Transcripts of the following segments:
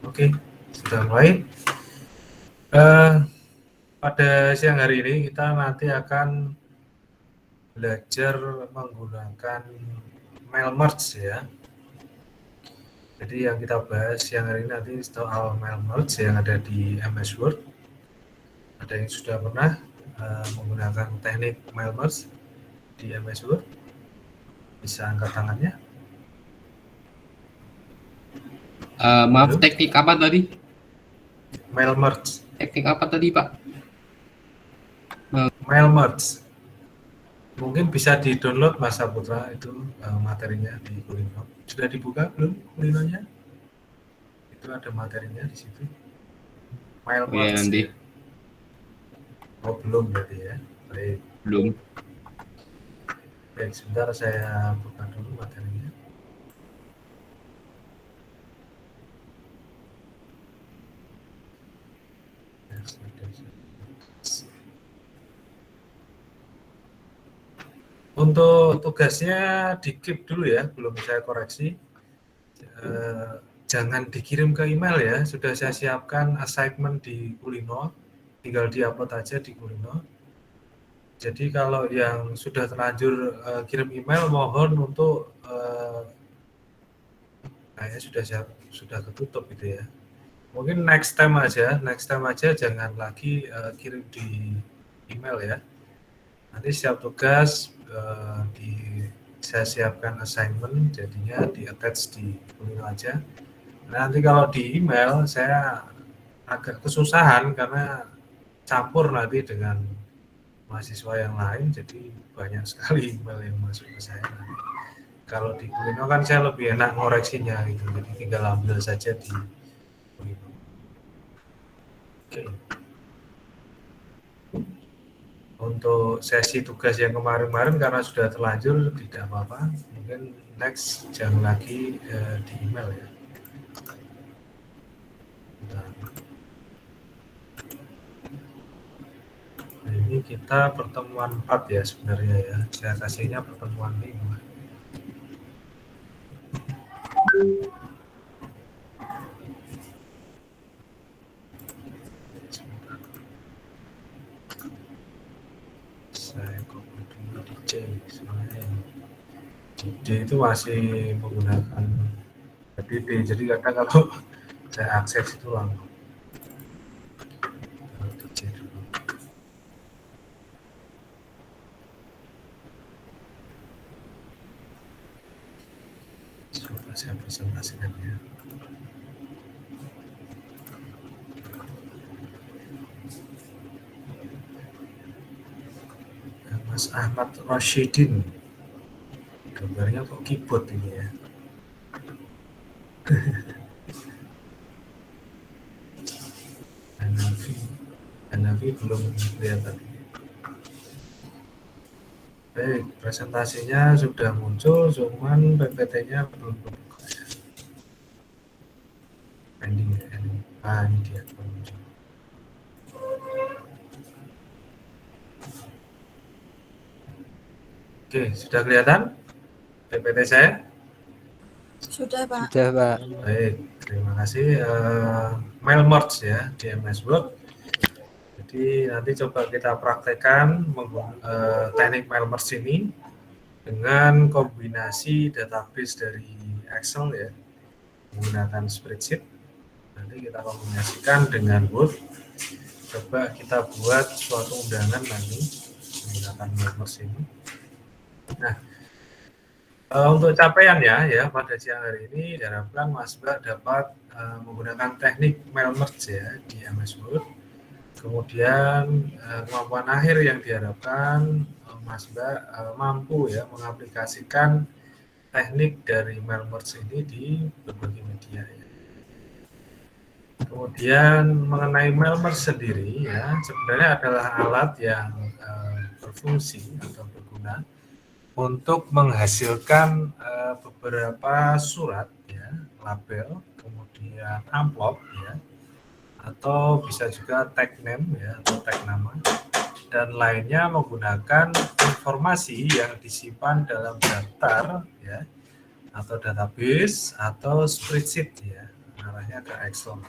Oke, sudah mulai. Pada siang hari ini kita nanti akan belajar menggunakan mail merge ya. Jadi yang kita bahas siang hari ini nanti soal mail merge yang ada di MS Word. Ada yang sudah pernah menggunakan teknik mail merge di MS Word? Bisa angkat tangannya. Maaf, teknik apa tadi? Mail merge. Teknik apa tadi, Pak? Mail merge. Mungkin bisa di-download Mas Saputra itu materinya di Kulino. Sudah dibuka belum Kulinonya? Itu ada materinya di situ. Mail merge nanti. ya. Oh belum berarti ya. Baik. Belum. Baik, sebentar saya buka dulu materinya. Untuk tugasnya di-keep dulu ya, belum saya koreksi. Jangan dikirim ke email ya, sudah saya siapkan assignment di Kulino, tinggal di-upload aja di Kulino. Jadi kalau yang sudah terlanjur kirim email, mohon untuk kayaknya sudah ketutup gitu ya. Mungkin next time aja jangan lagi kirim di email ya. Nanti setiap tugas saya siapkan assignment, jadinya di-attach di Kulino aja. Nanti kalau di email saya agak kesusahan karena campur nanti dengan mahasiswa yang lain, jadi banyak sekali email yang masuk ke saya nanti. Kalau di Kulino kan saya lebih enak ngoreksinya gitu, jadi tinggal ambil saja di Kulino. Oke. Untuk sesi tugas yang kemarin-kemarin karena sudah terlanjur tidak apa-apa, mungkin next jangan lagi di email ya. Nah, ini kita pertemuan 4 ya sebenarnya ya, saya kasihnya pertemuan 5. Saya copy dulu di C, soalnya di D itu masih menggunakan DD, jadi kadang kalau saya akses itu langsung di C dulu. Coba saya presentasikan ya. Mas Ahmad Rashidin, gambarnya kok keyboard ini ya. Hanafi belum kelihatan. Baik, presentasinya sudah muncul, cuman PPT-nya belum terbuka. Pending ya, ini. Ini dia muncul. Oke, sudah kelihatan PPT saya? Sudah, Pak. Sudah, Pak. Baik, terima kasih. Mail merge ya di MS Word. Jadi nanti coba kita praktekkan teknik mail merge ini dengan kombinasi database dari Excel ya, menggunakan spreadsheet. Nanti kita kombinasikan dengan Word. Coba kita buat suatu undangan nanti menggunakan mail merge ini. Nah, untuk capaiannya ya pada siang hari ini diharapkan Mas Mbak dapat menggunakan teknik mail merge ya di MS Word. Kemudian kemampuan akhir yang diharapkan Mas Mbak mampu ya mengaplikasikan teknik dari mail merge ini di berbagai media ya. Kemudian mengenai mail merge sendiri ya sebenarnya adalah alat yang berfungsi atau berguna untuk menghasilkan beberapa surat ya, label, kemudian amplop ya, atau bisa juga tag name ya atau tag nama, dan lainnya menggunakan informasi yang disimpan dalam daftar ya atau database atau spreadsheet ya arahnya ke Excel.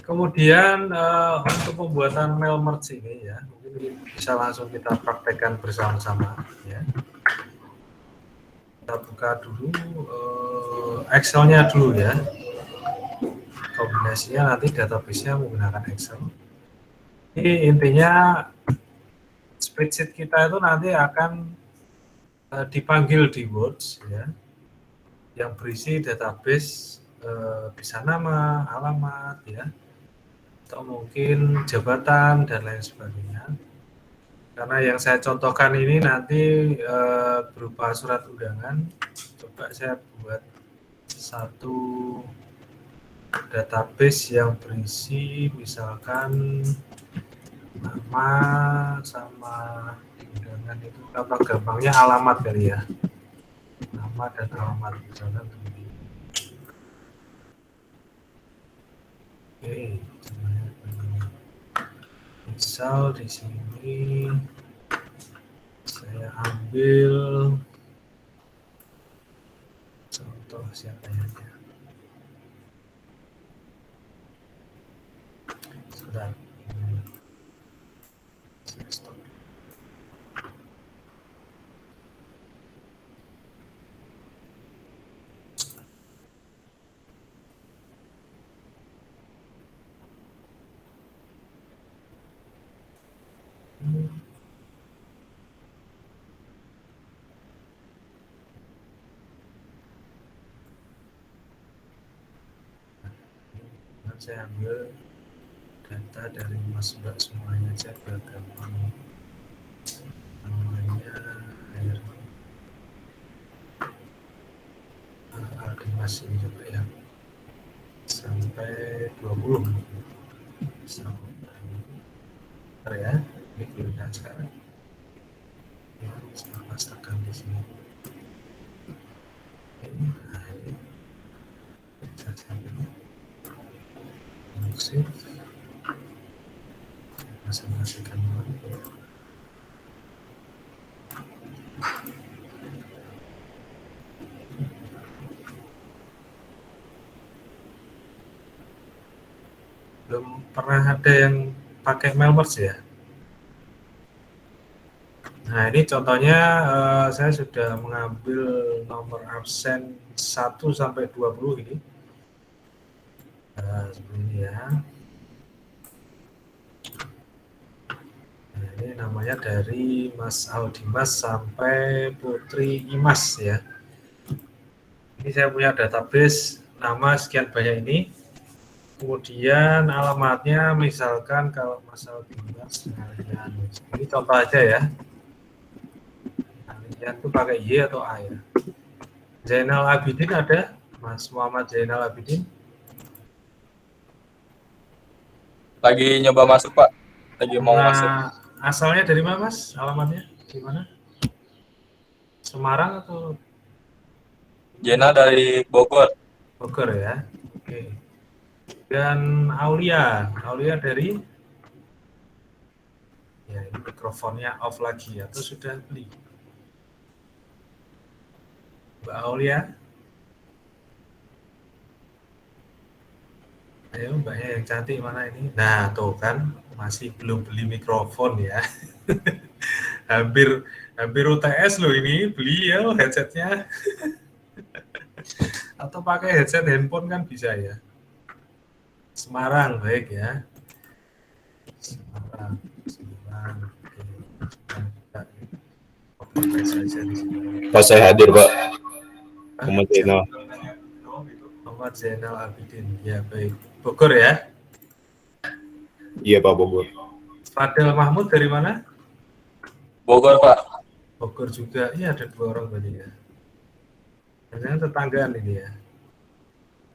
Kemudian untuk pembuatan mail merge ini ya, mungkin bisa langsung kita praktekkan bersama-sama ya. Kita buka dulu Excel-nya dulu ya. Kombinasinya nanti database-nya menggunakan Excel. Ini intinya spreadsheet kita itu nanti akan dipanggil di Words ya, yang berisi database bisa nama, alamat ya, atau mungkin jabatan dan lain sebagainya. Karena yang saya contohkan ini nanti berupa surat undangan. Coba saya buat satu database yang berisi misalkan nama sama undangan itu, contoh gampangnya alamat kali ya, nama dan alamat misalkan begini. Oke, misal di sini saya ambil contoh siapa ya? Sudah. Stop. Saya ambil data dari Mas Mbak semuanya aja biar gampang. Namanya air Aldimas ini coba ya, sampai 20 sampai ya, ini pilihan sekarang ya, saya pastikan di sini. Nah, ini saya sampai musik masing-masingkan ya. Belum pernah ada yang pakai mail merge ya. Nah ini contohnya saya sudah mengambil nomor absen 1 sampai 20 ini. Seperti ini ya. Nah, ini namanya dari Mas Aldimas sampai Putri Imas ya. Ini saya punya database nama sekian banyak ini. Kemudian alamatnya misalkan kalau Mas Aldimas, ini contoh aja ya. Kalian tuh pakai Y atau A ya. Zainal Abidin ada? Mas Muhammad Zainal Abidin? Lagi nyoba masuk, Pak. Lagi mau masuk. Asalnya dari mana, Mas? Alamatnya gimana? Semarang atau? Jena dari Bogor. Bogor ya. Oke. Dan Aulia dari? Ya, ini mikrofonnya off lagi atau sudah beli? Mbak Aulia? Ayo mbaknya yang cantik mana ini? Nah tuh kan masih belum beli mikrofon ya. hampir UTS loh ini, beli ya headsetnya. Atau pakai headset handphone kan bisa ya. Semarang baik ya. Semarang. Pak, saya hadir, Pak. Muhammad Zainal. Muhammad Zainal Abidin. Ya baik. Bogor ya? Iya, Pak, Bogor. Fadel Mahmud dari mana? Bogor, Pak. Bogor juga. Ini ada 2 orang tadi ya. Jangan tetanggaan ini ya.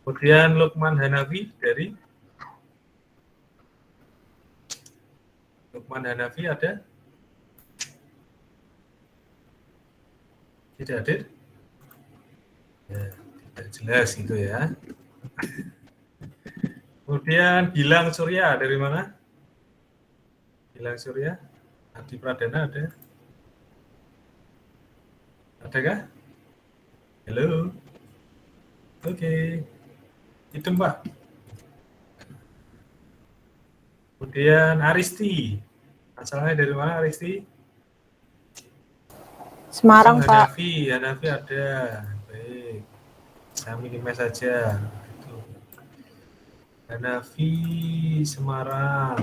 Kemudian Lukman Hanafi dari? Lukman Hanafi ada? Tidak hadir? Ya, tidak jelas gitu ya. Kemudian Gilang Surya dari mana? Gilang Surya? Adi Pradana ada? Adakah? Halo? Oke, itu Mbak. Kemudian Aristi. Asalnya dari mana Aristi? Semarang, Langsung Pak. Hanafi ada. Baik. Saya minimize saja. Itu. Hanafi Semarang.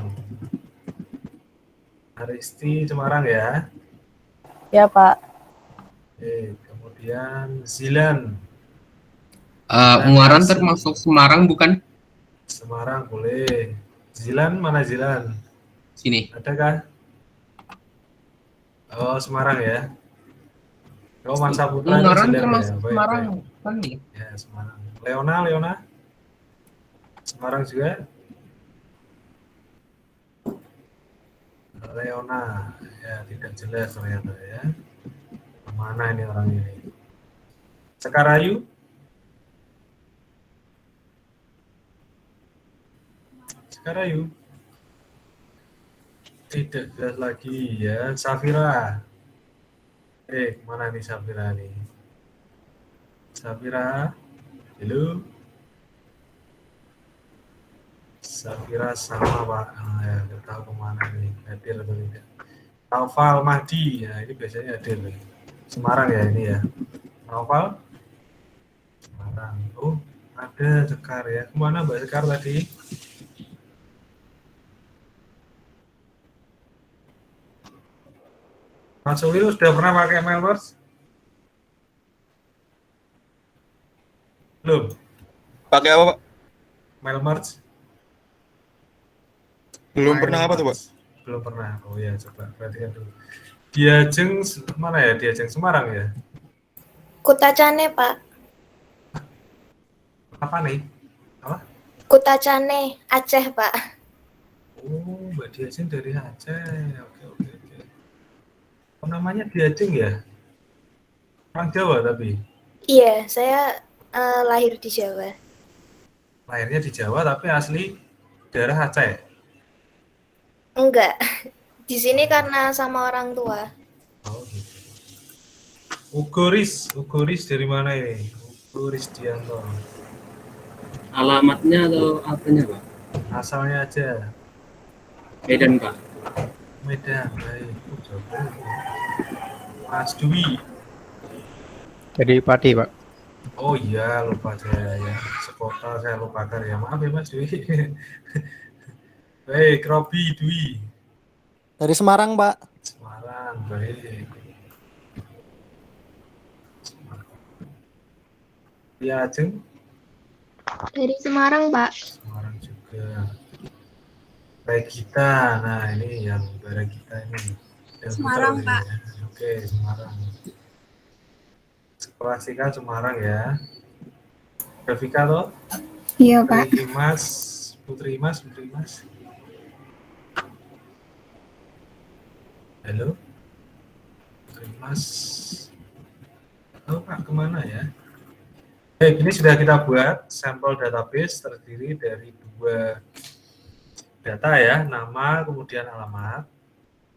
Aristi Semarang ya. Ya, Pak. Oke, kemudian Zilan. Ungaran termasuk Semarang bukan? Semarang boleh. Zilan mana Zilan? Sini. Adakah? Oh, Semarang ya. Oh, Mansa Putra itu Ungaran Zilan ya. termasuk Baik, Semarang baik. bukan nih? Ya, Semarang. Leona. Semarang juga. Leona. Ya, tidak jelas ternyata ya. Mana ini orang ini? Sekarayu. Sekarayu. Tidak jelas lagi ya. Safira. Mana nih Safira nih? Safira. Halo. Safira sama Pak. Ya, nggak tahu kemana nih. Hadir atau tidak. Naufal Mahdi. Ya, ini biasanya hadir. Semarang ya ini ya. Naufal. Semarang. Oh, ada Sekar ya. Kemana Mbak Sekar tadi? Mas Uli sudah pernah pakai Mailverse? Belum? Pakai apa, Pak? Mailmerge? Belum pernah apa tuh, Pak? Belum pernah. Oh ya, coba perhatikan dulu. Diajeng mana ya? Diajeng Semarang ya? Kutacane, Pak. Apa nih? Apa? Kutacane, Aceh, Pak. Oh, Mbak Diajeng dari Aceh. Oke. Oh, namanya Diajeng ya? Orang Jawa tapi? Iya, saya lahir di Jawa. Lahirnya di Jawa tapi asli daerah Aceh? Enggak. Di sini karena sama orang tua. Oh gitu. Ugoris dari mana ini? Ugoris Dianto. Alamatnya atau apanya, Pak? Asalnya aja. Medan, Pak. Medan, baik. Mas Dwi. Dari Pati, Pak. Oh iya, lupa saya ya. Sekota saya lupakan ya. Maaf ya Mas Dwi. Baik, Robi Dwi. Dari Semarang, Pak. Semarang, baik. Ya, Jeng. Dari Semarang, Pak. Semarang juga. Regita, nah ini yang Regita ini. Yang Semarang, putra Pak. ini ya. Oke, Semarang. Sekolahika Semarang ya. Grafika toh? Iya, Pak. Putri Mas. Halo? Putri Mas. Oh Pak, kemana ya? Baik, ini sudah kita buat sampel database terdiri dari 2 data ya, nama kemudian alamat.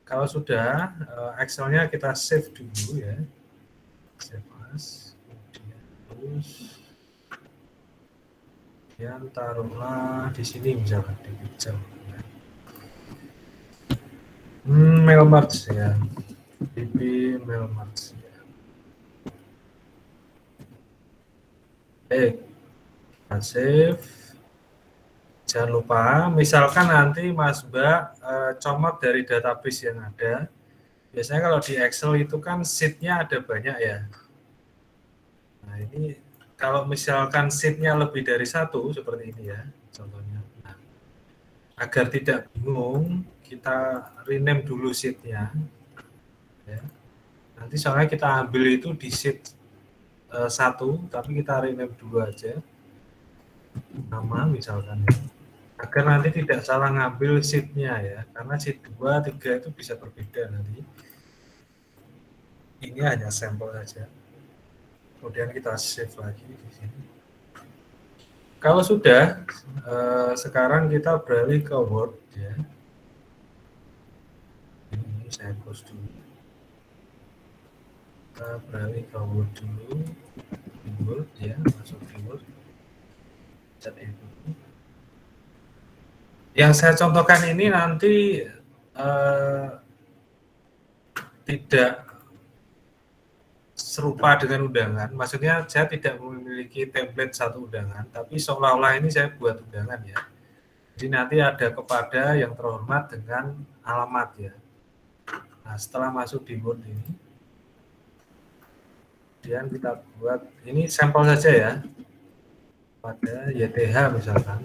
Kalau sudah, Excel-nya kita save dulu ya. Save as, kemudian taruhlah di sini misalkan di pixel. Mailmerge ya, db Mailmerge ya. Baik, kita save. Jangan lupa, misalkan nanti Mas Mbak comot dari database yang ada. Biasanya kalau di Excel itu kan sheet-nya ada banyak ya. Nah ini kalau misalkan sheet-nya lebih dari 1 seperti ini ya, contohnya. Nah, agar tidak bingung, kita rename dulu sheet-nya. Ya. Nanti soalnya kita ambil itu di sheet 1, tapi kita rename dulu aja. Nama misalkan ya. Agar nanti tidak salah ngambil sheet-nya ya, karena sheet 2, 3 itu bisa berbeda nanti. Ini hanya sampel saja. Kemudian kita save lagi di sini. Kalau sudah, sekarang kita beralih ke Word ya. Ini saya close dulu. Kita beralih ke Word dulu. Di Word ya, masuk di Word. Yang saya contohkan ini nanti tidak serupa dengan undangan, maksudnya saya tidak memiliki template satu undangan, tapi seolah-olah ini saya buat undangan ya. Jadi nanti ada kepada yang terhormat dengan alamat ya. Nah, setelah masuk di Word ini, kemudian kita buat, ini sampel saja ya, pada YTH misalkan.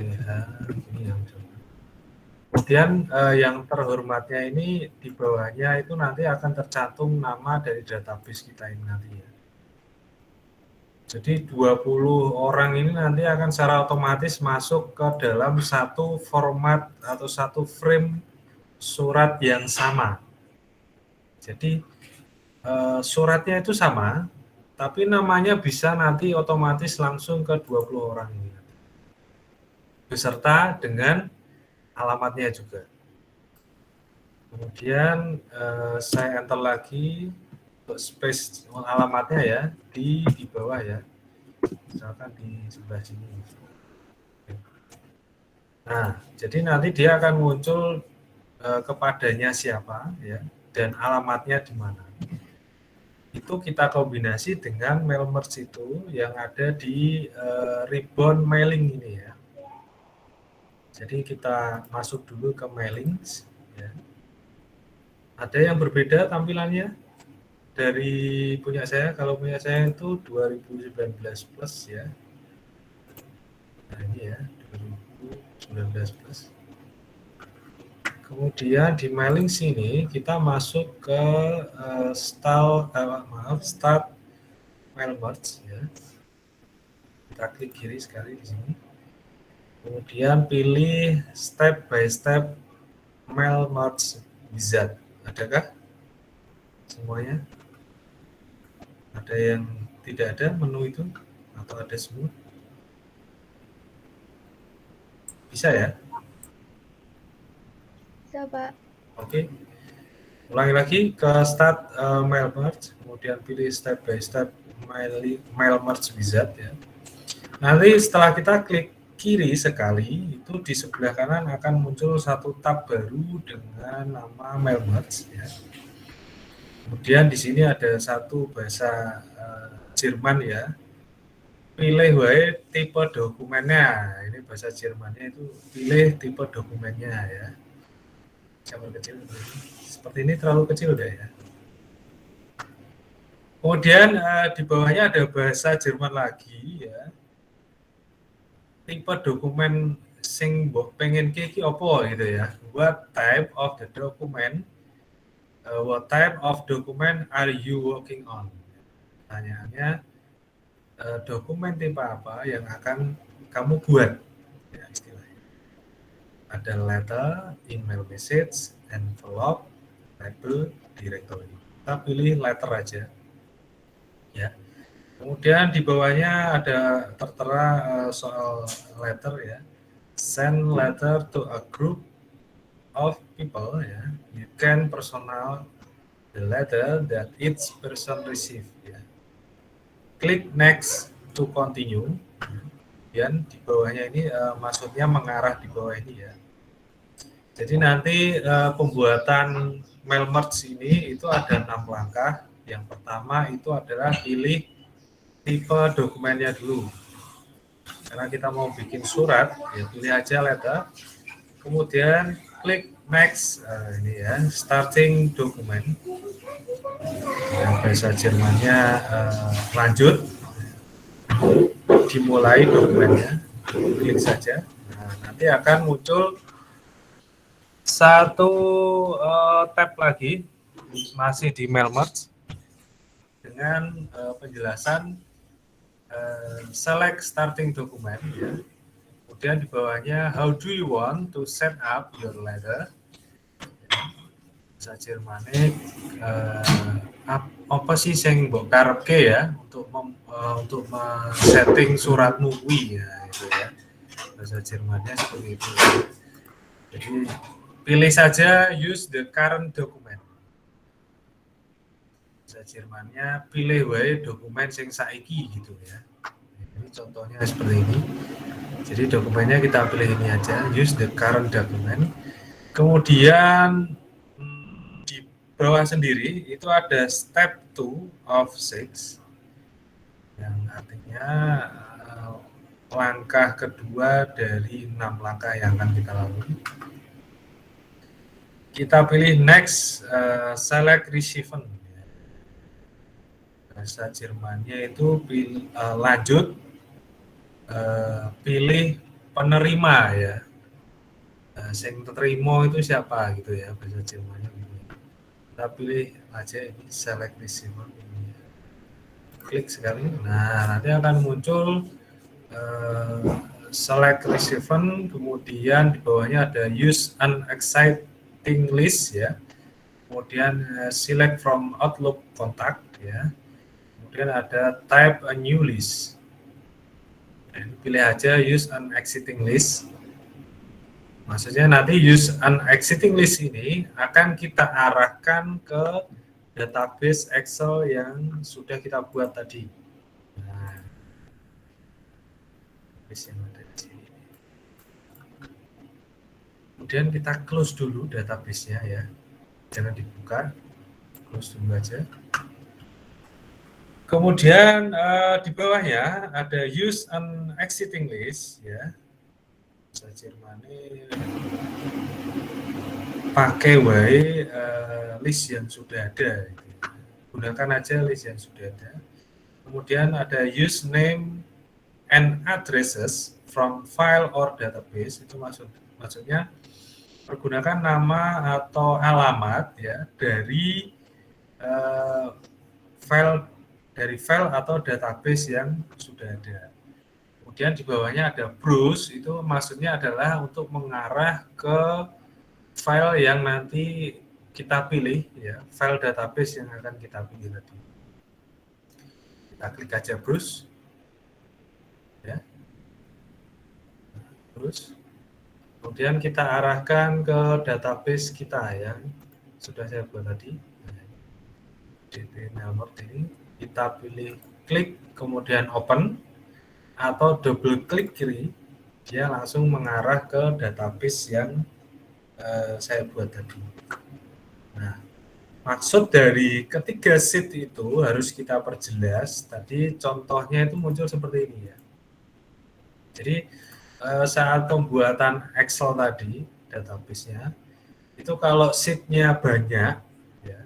YTH, ini yang misalkan. Kemudian yang terhormatnya ini di bawahnya itu nanti akan tercantum nama dari database kita ini nanti ya. Jadi 20 orang ini nanti akan secara otomatis masuk ke dalam satu format atau satu frame surat yang sama. Jadi suratnya itu sama, tapi namanya bisa nanti otomatis langsung ke 20 orang ini. Beserta dengan alamatnya juga. Kemudian saya enter lagi untuk space alamatnya ya di bawah ya, misalkan di sebelah sini. Nah, jadi nanti dia akan muncul kepadanya siapa ya dan alamatnya di mana. Itu kita kombinasi dengan mail merge itu yang ada di ribbon mailing ini ya. Jadi kita masuk dulu ke mailing ya. Ada yang berbeda tampilannya dari punya saya. Kalau punya saya itu 2019 plus ya. Nah ini ya 2019 plus. Kemudian di mailing sini kita masuk ke start mail merge ya. Kita klik kiri sekali di sini. Kemudian pilih step by step mail merge wizard. Adakah semuanya? Ada yang tidak ada menu itu atau ada semua? Bisa ya? Bisa, Pak. Oke. Ulangi lagi ke start mail merge, kemudian pilih step by step mail merge wizard ya. Nanti setelah kita klik kiri sekali, itu di sebelah kanan akan muncul satu tab baru dengan nama mail merge ya. Kemudian di sini ada satu bahasa Jerman ya. Pilih wae tipe dokumennya. Ini bahasa Jermannya itu pilih tipe dokumennya ya. Gambar kecil seperti ini, terlalu kecil udah ya. Kemudian di bawahnya ada bahasa Jerman lagi ya. Tipe dokumen sing mbok pengen iki apa gitu ya. What type of the document? What type of document are you working on? Pertanyaannya, dokumen tipe apa yang akan kamu buat? Ya, istilahnya. Ada letter, email message, envelope, label, directory. Kita pilih letter aja. Ya. Kemudian di bawahnya ada tertera soal letter ya. Send letter to a group of people ya. You can personal the letter that each person receive ya. Klik next to continue. Dan di bawahnya ini maksudnya mengarah di bawah ini ya. Jadi nanti pembuatan mail merge ini itu ada 6 langkah. Yang pertama itu adalah pilih tipe dokumennya dulu. Karena kita mau bikin surat, ya pilih aja letter. Kemudian klik next, ini ya, starting dokumen. Yang bahasa Jermannya lanjut, dimulai dokumennya, klik saja. Nah, nanti akan muncul satu tab lagi, masih di mail merge, dengan penjelasan select starting document ya. Kemudian di bawahnya how do you want to set up your letter. Bahasa Jermanik apa sih yang mbok karepke ya untuk setting suratmu kuwi ya itu ya. Bahasa Jermannya seperti itu. Jadi pilih saja use the current document. Bahasa Jermannya pilih wae dokumen sing saiki gitu ya. Ini contohnya seperti ini. Jadi dokumennya kita pilih ini aja, use the current document. Kemudian di bawah sendiri itu ada step 2 of 6 yang artinya langkah kedua dari 6 langkah yang akan kita lalui. Kita pilih next, select recipient. Bahasa Jermannya itu lanjut, pilih penerima ya. Yang terima itu siapa gitu ya, bahasa Jermannya. Kita pilih aja ini select recipient. Klik sekali. Nah, nanti akan muncul select recipient, kemudian di bawahnya ada use unexciting list ya. Kemudian select from Outlook contact ya. Kemudian ada type a new list. Dan pilih aja use unexciting list. Maksudnya nanti use unexciting list ini akan kita arahkan ke database Excel yang sudah kita buat tadi. Nah, yang ada di sini. Kemudian kita close dulu database-nya ya. Jangan dibuka, close dulu aja. Kemudian di bawahnya ada use unexciting list ya. Bahasa Jermannya pakai list yang sudah ada. Gunakan aja list yang sudah ada. Kemudian ada use name and addresses from file or database, itu maksudnya pergunakan nama atau alamat ya dari file atau database yang sudah ada. Kemudian di bawahnya ada browse, itu maksudnya adalah untuk mengarah ke file yang nanti kita pilih ya, file database yang akan kita pilih tadi. Kita klik aja browse ya. Terus kemudian kita arahkan ke database kita yang sudah saya buat tadi. DB Mailmort ini kita pilih klik kemudian open atau double klik kiri, dia langsung mengarah ke database yang saya buat tadi. Nah, maksud dari ketiga sheet itu harus kita perjelas. Tadi contohnya itu muncul seperti ini ya. Jadi saat pembuatan Excel tadi, database-nya, itu kalau sheet-nya banyak, ya,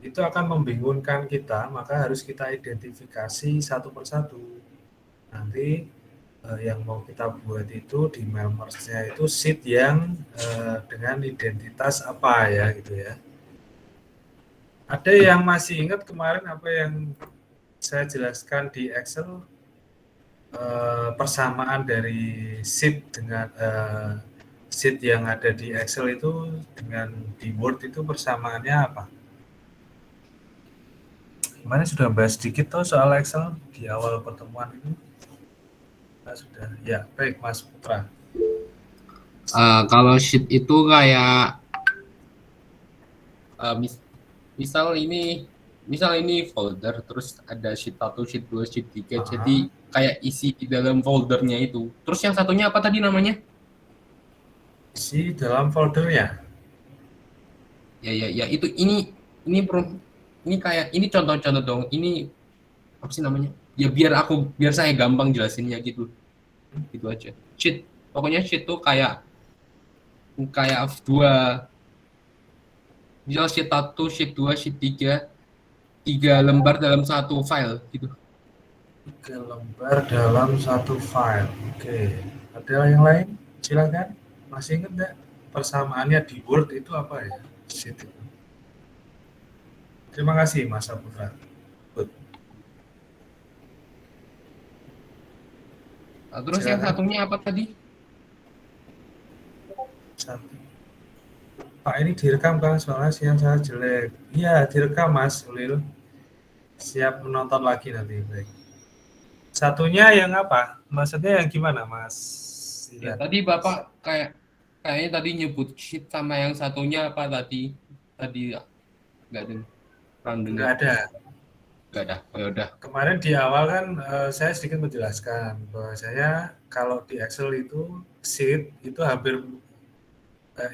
itu akan membingungkan kita, maka harus kita identifikasi satu persatu. Nanti yang mau kita buat itu di Mailmerge-nya itu sheet yang dengan identitas apa ya gitu ya. Ada yang masih ingat kemarin apa yang saya jelaskan di Excel, persamaan dari sheet dengan sheet yang ada di Excel itu dengan di Word itu persamaannya apa? Kemarin sudah bahas sedikit tuh soal Excel di awal pertemuan itu. Sudah ya, baik Mas Putra. Kalau sheet itu kayak misal ini folder, terus ada sheet 1, sheet 2, sheet 3, jadi kayak isi di dalam foldernya itu. Terus yang satunya apa tadi namanya? Isi dalam foldernya. Ya itu ini kayak ini contoh-contoh dong. Ini apa sih namanya? Ya biar saya gampang jelasinnya gitu. Gitu aja. Sheet. Pokoknya sheet tuh kayak dua, misal sheet 1, sheet 2, sheet 3, 3 lembar dalam satu file gitu. 3 lembar dalam satu file. Oke. Ada yang lain? Silakan. Masih ingat enggak persamaannya di Word itu apa ya? Sheet itu. Terima kasih Mas Putra. Terus silakan. Yang satunya apa tadi? Satu. Pak, ini direkam kan soalnya siang saya jelek. Iya, direkam Mas Ulil. Siap menonton lagi nanti. Baik. Satunya yang apa? Maksudnya yang gimana Mas? Ya, tadi Bapak kayaknya tadi nyebut sheet sama yang satunya apa tadi? Tadi enggak ada. Enggak ada. Enggak dah. Oh, ya udah. Kemarin di awal kan saya sedikit menjelaskan bahwasanya kalau di Excel itu sheet itu hampir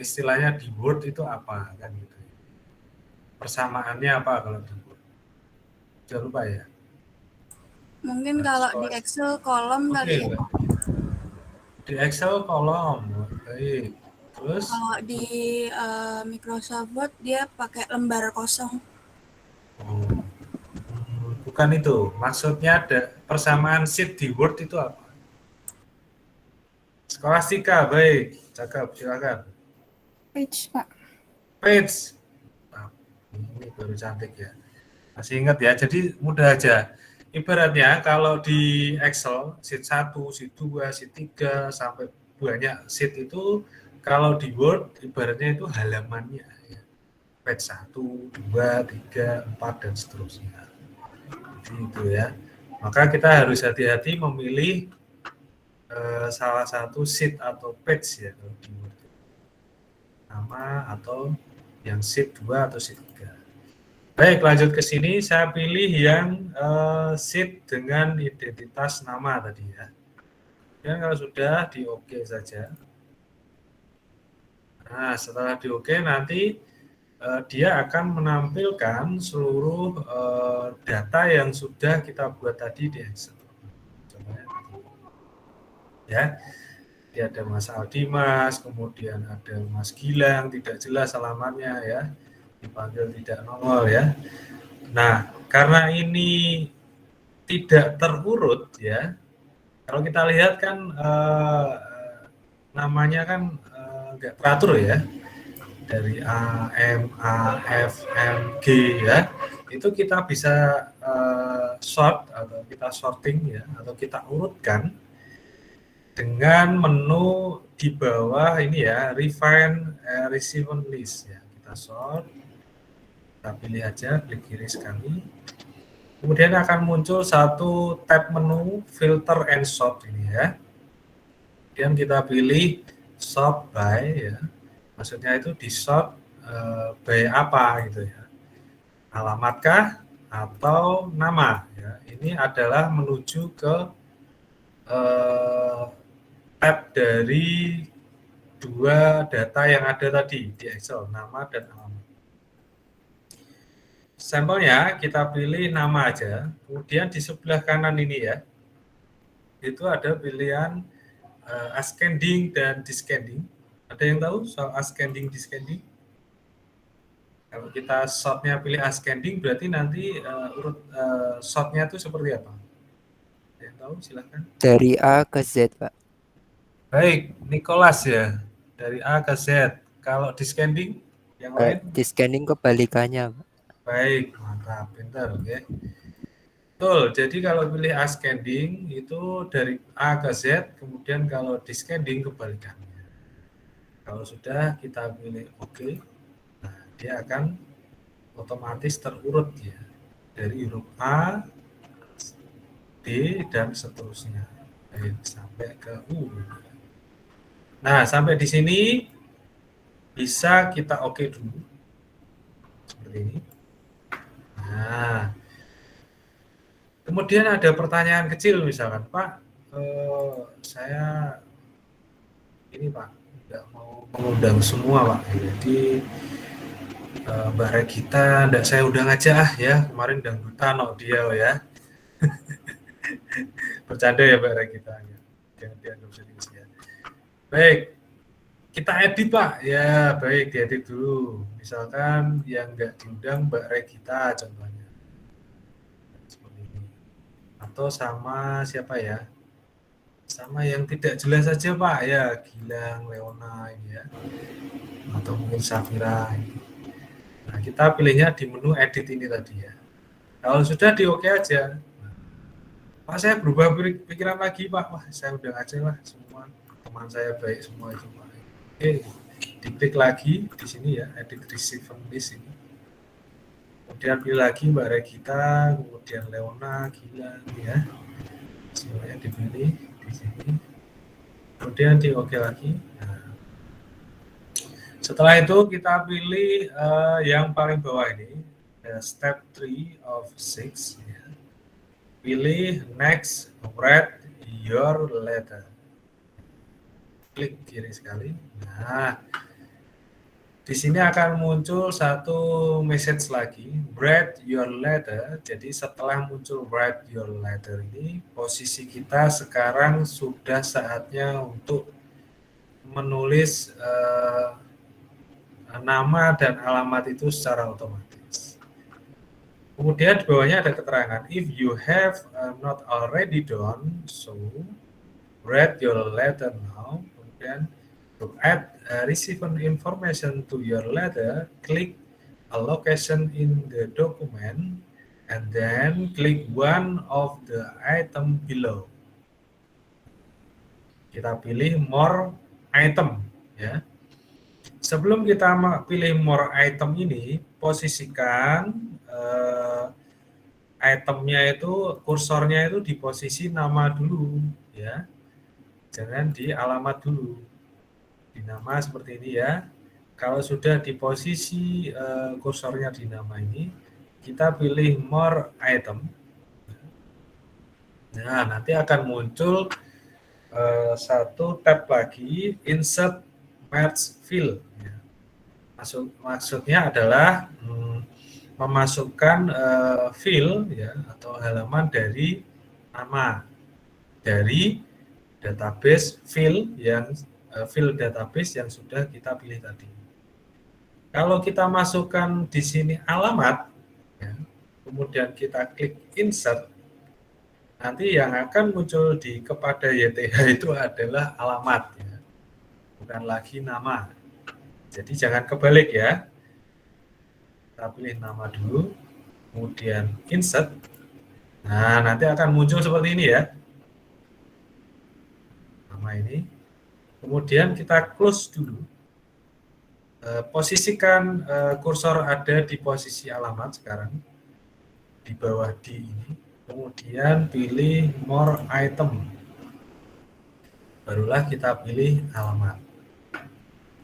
istilahnya di Word itu apa kan gitu. Persamaannya apa kalau di Word? Jangan lupa ya. Mungkin Nah, kalau di sekolah. Excel kolom kali ya. Oke, di Excel kolom, baik. Terus Kalau di Microsoft Word dia pakai lembar kosong. bukan itu. Maksudnya ada persamaan sheet di Word itu apa? Skolastika, baik. Cakep, silakan. Page, Pak. Page. Nah, ini baru cantik ya. Masih ingat ya, jadi mudah aja. Ibaratnya kalau di Excel, sheet 1, sheet 2, sheet 3, sampai banyak sheet itu, kalau di Word, ibaratnya itu halamannya. Ya. Page 1, 2, 3, 4, dan seterusnya. Jadi itu ya. Maka kita harus hati-hati memilih salah satu sheet atau page ya kalau di Word. Nama atau yang sheet 2 atau sheet 3. Baik, lanjut ke sini. Saya pilih yang sheet dengan identitas nama tadi ya. Dan kalau sudah di OK saja. Nah, setelah di OK nanti dia akan menampilkan seluruh data yang sudah kita buat tadi di Excel. Coba ya. Dia ada Mas Aldimas, kemudian ada Mas Gilang, tidak jelas alamatnya ya, dipanggil tidak nongol ya. Nah, karena ini tidak terurut ya, kalau kita lihat kan namanya kan nggak teratur ya, dari A, M, A, F, M, G ya, itu kita bisa sort atau kita sorting ya, atau kita urutkan dengan menu di bawah ini ya, refine receiver list ya. Kita sort, kita pilih aja, klik kiri sekali. Kemudian akan muncul satu tab menu filter and sort ini ya. Kemudian kita pilih sort by ya. Maksudnya itu di sort by apa gitu ya. Alamatkah atau nama ya. Ini adalah menuju ke tab dari dua data yang ada tadi di Excel, nama dan alamat. Sampelnya kita pilih nama aja, kemudian di sebelah kanan ini ya, itu ada pilihan ascending dan descending. Ada yang tahu soal ascending, descending? Kalau kita sortnya pilih ascending, berarti nanti urut sortnya itu seperti apa? Ada yang tahu? Silahkan. Dari A ke Z, Pak. Baik, Nicholas ya, dari A ke Z. Kalau descending, yang lain? Di scanning kebalikannya, Pak. Baik, mantap, pintar, oke. Betul, jadi kalau pilih ascending itu dari A ke Z, kemudian kalau descending kebalikannya. Kalau sudah kita pilih OK, nah dia akan otomatis terurut ya, dari huruf A, D, dan seterusnya. Baik, sampai ke U. Nah, sampai di sini bisa kita OK dulu. Seperti ini. Nah, kemudian ada pertanyaan kecil misalkan, Pak, saya ini Pak, tidak mau mengundang semua Pak. Jadi Mbak Regita, enggak saya undang aja ya, kemarin dangdutan dia ya. Bercanda ya Mbak Regita. Jangan dianggap serius ya. Baik, kita edit Pak. Ya, baik, diedit dulu. Misalkan yang enggak diundang Mbak Regita contohnya. Seperti ini. Atau sama siapa ya? Sama yang tidak jelas saja Pak, ya Gilang, Leona ini ya. Atau mungkin Safira ini. Nah, kita pilihnya di menu edit ini tadi ya. Kalau sudah di OK aja. Pak, saya berubah pikiran lagi Pak. Wah, saya udah aja lah semua. Teman saya baik semua itu Pak. Oke, diklik lagi di sini ya, edit receiver list ini. Kemudian pilih lagi Mbak Regita, kemudian Leona, Gilang ya. Semuanya dipilih di sini. Kemudian di OK lagi. Nah, setelah itu kita pilih yang paling bawah ini, step 3 of 6 ya. Pilih next, write your letter. Klik kiri sekali. Nah, di sini akan muncul satu message lagi, write your letter. Jadi setelah muncul write your letter ini, posisi kita sekarang sudah saatnya untuk menulis nama dan alamat itu secara otomatis. Kemudian di bawahnya ada keterangan, if you have not already done so, write your letter now. Kemudian to add receive information to your letter, click a location in the document and then click one of the item below. Kita pilih more item ya. Sebelum kita pilih more item ini, posisikan itemnya itu, kursornya itu di posisi nama dulu ya. Jangan di alamat dulu. Di nama seperti ini ya. Kalau sudah di posisi kursornya di nama ini, kita pilih more item. Nah, nanti akan muncul satu tab lagi, insert merge field. Maksudnya adalah memasukkan field ya, atau halaman dari nama dari database field database yang sudah kita pilih tadi. Kalau kita masukkan di sini alamat, ya, kemudian kita klik insert, nanti yang akan muncul di kepada YTH itu adalah alamat, ya, bukan lagi nama. Jadi jangan kebalik ya. Kita pilih nama dulu, kemudian insert. Nah, nanti akan muncul seperti ini ya. Nama ini. Kemudian kita close dulu. Posisikan kursor ada di posisi alamat sekarang. Di bawah D ini. Kemudian pilih more item. Barulah kita pilih alamat.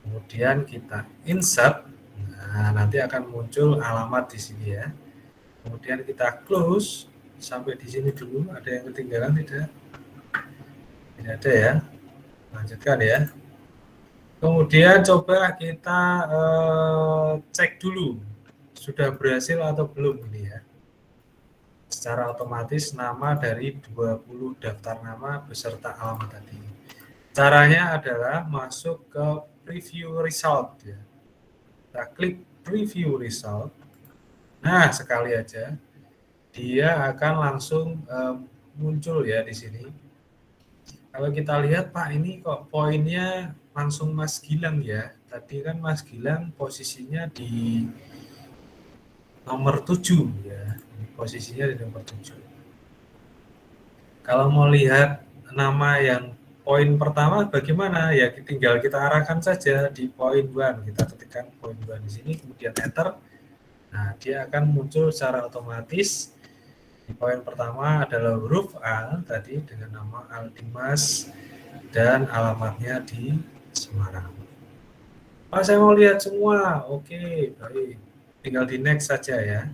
Kemudian kita insert. Nah, nanti akan muncul alamat di sini ya. Kemudian kita close sampai di sini dulu. Ada yang ketinggalan tidak? Tidak ada ya. Lanjutkan ya. Kemudian coba kita cek dulu sudah berhasil atau belum ini ya. Secara otomatis nama dari 20 daftar nama beserta alamat tadi. Caranya adalah masuk ke preview result ya. Kita klik preview result. Nah, sekali aja dia akan langsung muncul ya di sini. Kalau kita lihat Pak, ini kok poinnya langsung Mas Gilang ya. Tadi kan Mas Gilang posisinya di nomor 7 ya. Posisinya di nomor 7. Kalau mau lihat nama yang poin pertama bagaimana? Ya tinggal kita arahkan saja di poin 1. Kita ketikkan poin 1 di sini, kemudian enter. Nah, dia akan muncul secara otomatis. Di poin pertama adalah huruf A tadi dengan nama Aldimas dan alamatnya di Semarang. Pak, saya mau lihat semua. Oke, baik. Tinggal di next saja ya.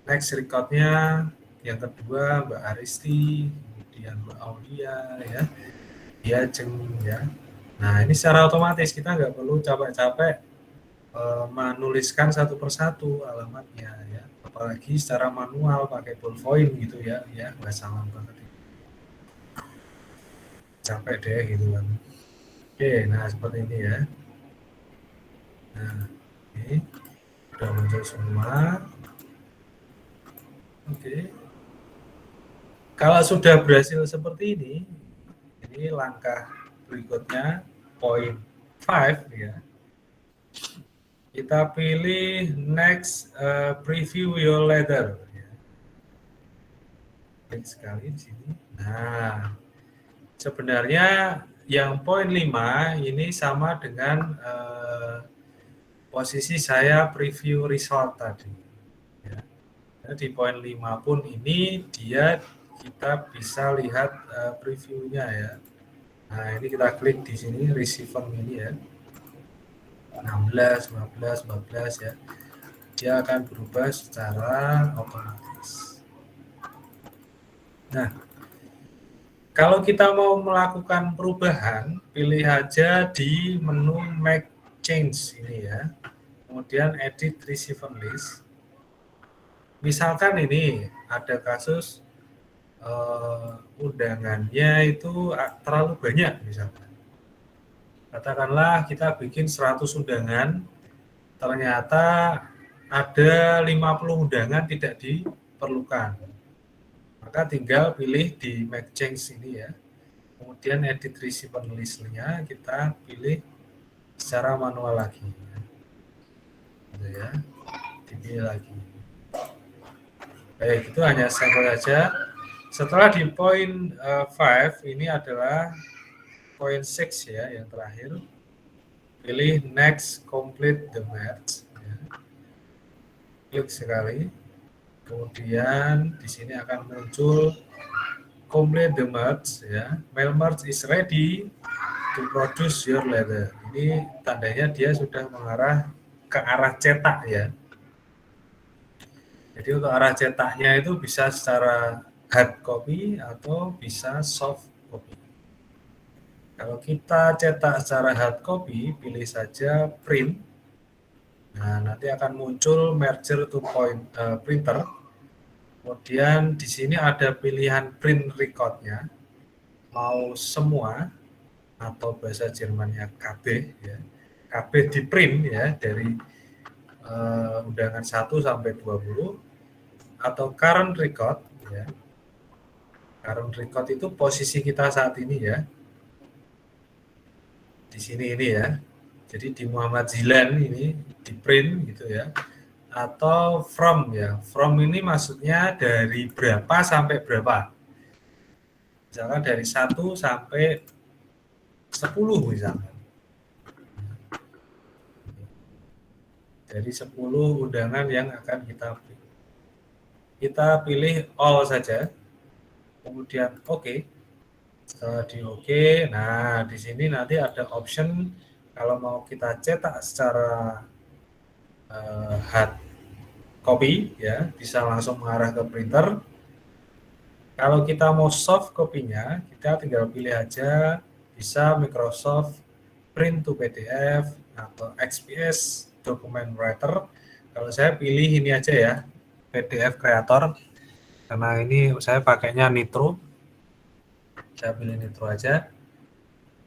Next recordnya yang kedua Mbak Aristi, kemudian Mbak Aulia ya. Dia Jeng ya. Nah, ini secara otomatis kita nggak perlu capek-capek menuliskan satu persatu alamatnya ya. Apalagi secara manual pakai ballpoint gitu ya, nggak sama banget. Capek deh gitu kan. Oke, nah seperti ini ya. Nah, ini sudah muncul semua. Oke. Kalau sudah berhasil seperti ini langkah berikutnya poin 5 ya. Kita pilih next preview your letter. Klik sekali di sini. Nah, sebenarnya yang poin 5 ini sama dengan posisi saya preview result tadi. Ya. Di poin 5 pun ini kita bisa lihat previewnya ya. Nah, ini kita klik di sini receiver ini ya. 16, 15, 14 ya. dia akan berubah secara otomatis. Nah, kalau kita mau melakukan perubahan, pilih aja di menu Make Change ini ya. Kemudian Edit Receiver List. Misalkan ini ada kasus undangannya itu terlalu banyak misalkan. Katakanlah kita bikin 100 undangan, ternyata ada 50 undangan tidak diperlukan. Maka tinggal pilih di Make Change ini ya. Kemudian Edit Receiver List-nya kita pilih secara manual lagi. Gitu ya. Dipilih lagi. Baik, itu hanya sampel saja. Setelah di poin 5, ini adalah poin 6 ya, yang terakhir. Pilih Next, Complete the Match. Ya. Klik sekali. Kemudian di sini akan muncul Complete the Merge. Ya. Mail merge is ready to produce your letter. Ini tandanya dia sudah mengarah ke arah cetak ya. Jadi untuk arah cetaknya itu bisa secara hard copy atau bisa soft copy. Kalau kita cetak secara hard copy, pilih saja print. Nah, nanti akan muncul merger to point printer. Kemudian di sini ada pilihan print record-nya. Mau semua atau bahasa Jermannya KB ya. KB di print ya dari undangan 1 sampai 20 atau current record ya. Current record itu posisi kita saat ini ya. Di sini ini ya. Jadi di Muhammad Zilan ini di print gitu ya. Atau from ya. From ini maksudnya dari berapa sampai berapa. Misalkan dari 1 sampai 10 misalkan. Dari 10 undangan yang akan kita pilih. Kita pilih all saja. Kemudian oke. Setelah di oke, nah di sini nanti ada option kalau mau kita cetak secara hard copy ya, bisa langsung mengarah ke printer. Kalau kita mau soft copy-nya, kita tinggal pilih aja bisa Microsoft Print to PDF atau XPS Document Writer. Kalau saya pilih ini aja ya, PDF Creator. Karena ini saya pakainya Nitro. Saya pilih Nitro aja.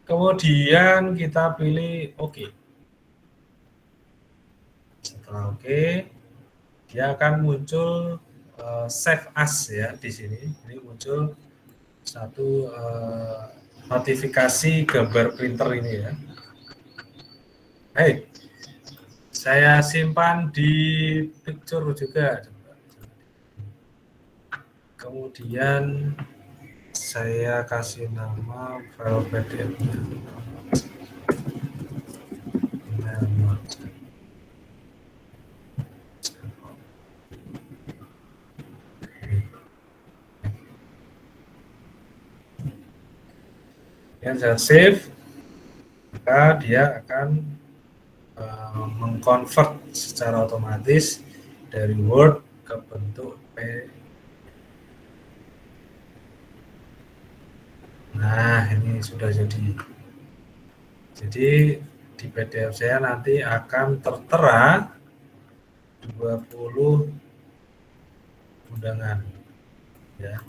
Kemudian kita pilih OK. Setelah OK, dia akan muncul Save As ya di sini. Ini muncul satu notifikasi gambar printer ini ya. Baik, saya simpan di picture juga. Kemudian saya kasih nama file PDF-nya. Yang saya save, maka dia akan mengkonvert secara otomatis dari Word ke bentuk PDF. Nah, ini sudah jadi. Jadi di PDF saya nanti akan tertera 20 undangan. Ya.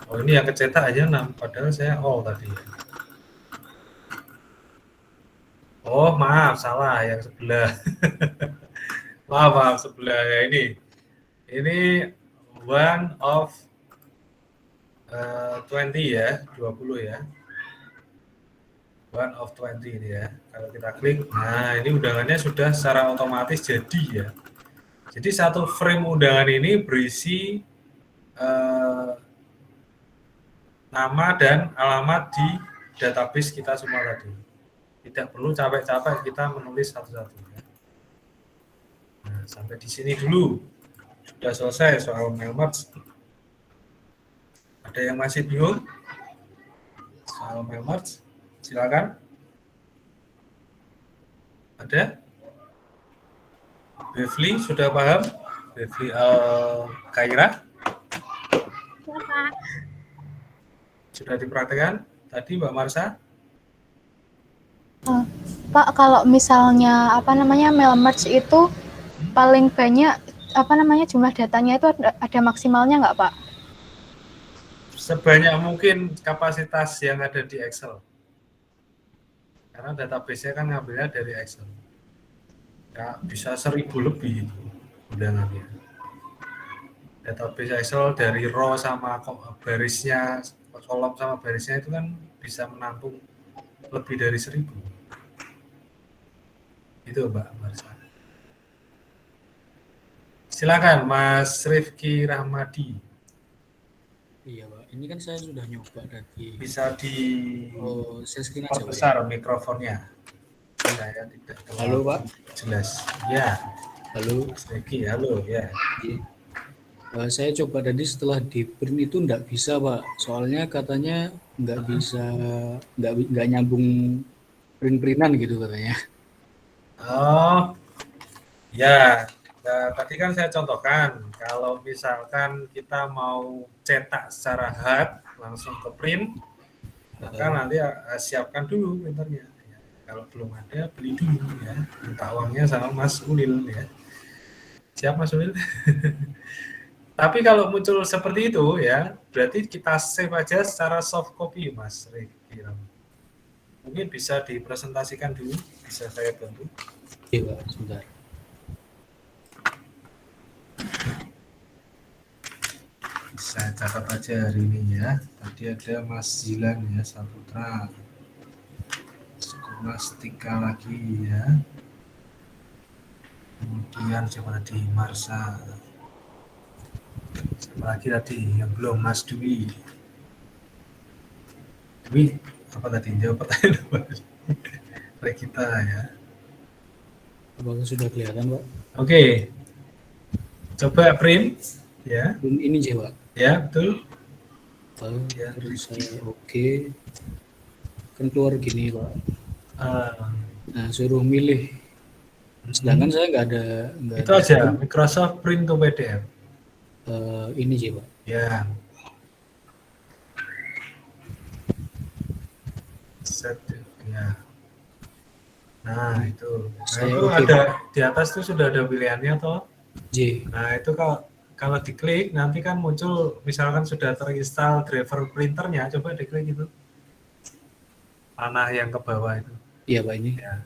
Oh, ini yang kecetak aja, padahal saya all tadi. Oh, maaf, salah yang sebelah. maaf, sebelah ya ini. Ini one of 20 ya, 20 ya. One of 20 ini ya. Kalau kita klik, nah ini undangannya sudah secara otomatis jadi ya. Jadi satu frame undangan ini berisi nama dan alamat di database kita semua tadi. Tidak perlu capek-capek kita menulis satu-satu. Ya. Nah, sampai di sini dulu. Sudah selesai soal mail merge. Ada yang masih bingung soal mail merge? Silakan. Ada? Bevli sudah paham? Bevli Kaira Ya, Pak. sudah dipraktekkan tadi Mbak Marsha? Pak, kalau misalnya mail merge itu paling banyak jumlah datanya itu ada maksimalnya nggak, Pak? Sebanyak mungkin kapasitas yang ada di Excel. Karena database-nya kan ngambilnya dari Excel. Ya, bisa 1000 lebih itu undangannya. Database Excel dari row sama barisnya, kolom sama barisnya itu kan bisa menampung lebih dari 1000. Itu Mbak Marsha. Silakan Mas Rifki Rahmadi. Iya Pak, ini kan saya sudah nyoba tadi. Bisa di Share screen aja Pak. perbesar mikrofonnya. Saya tidak terlalu Halo Pak. jelas. Ya, Halo. Mas Rifki, halo ya. Saya coba tadi setelah di print itu nggak bisa Pak, soalnya katanya nggak bisa, nggak nyambung print-printan gitu katanya. Oh, ya. Nah, tadi kan saya contohkan, kalau misalkan kita mau cetak secara hard langsung ke print, maka nanti siapkan dulu printernya. Ya, kalau belum ada, beli dulu ya. Minta uangnya sama Mas Ulil ya. Siap Mas Ulil? Tapi kalau muncul seperti itu ya, berarti kita save aja secara soft copy Mas Rifki. Mungkin bisa dipresentasikan dulu, bisa saya bantu. Iya Pak, sebentar. Saya catat aja hari ini ya. Tadi ada Mas Zilan ya, Saputra. Skolastika lagi ya. Kemudian siapa tadi? Marsha. Siapa lagi tadi yang belum? Mas Dwi. Dwi, apa tadi? Jawab pertanyaan apa? Kita ya. Apakah sudah kelihatan Pak? Oke. Coba print ya. Print ini aja Pak. Ya, betul. Ya, terus saya oke. Kan keluar gini Pak. Nah, suruh milih. Sedangkan saya nggak ada. Itu aja, Microsoft Print to PDF. Ini aja Pak. Ya. Set ya. Nah, itu. Nah, itu ada di atas tuh sudah ada pilihannya toh. J. Nah, itu kalau diklik nanti kan muncul misalkan sudah terinstall driver printernya, coba diklik itu. Panah yang ke bawah itu. Iya Pak ini. Ya.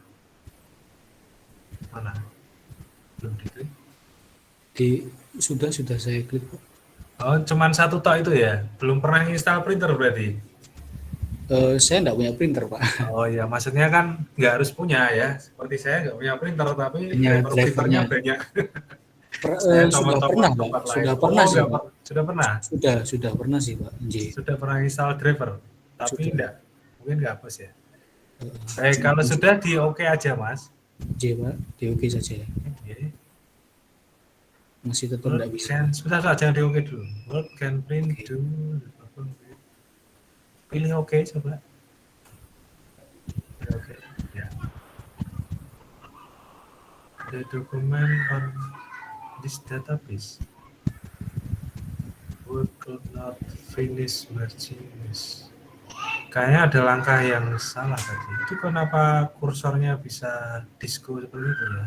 Mana? Belum diklik. Sudah saya klik Pak. Oh, cuman satu tok itu ya? Belum pernah install printer berarti? Saya nggak punya printer Pak. Oh ya, maksudnya kan nggak harus punya ya. Seperti saya nggak punya printer, tapi driver printernya banyak. Sudah pernah Pak. Sudah pernah? Sudah pernah sih Pak. J. Sudah pernah install driver, tapi enggak. Mungkin nggak hapus ya. Baik, kalau sudah di oke aja Mas. J Pak, di oke saja. Oke. Masih tetap tidak bisa. Sudah saja di oke dulu. Word can print to. Pilih oke coba. Oke. Ya. The document on this database Word could not finish merging this. Kayaknya ada langkah yang salah tadi. Itu kenapa kursornya bisa disco seperti itu ya?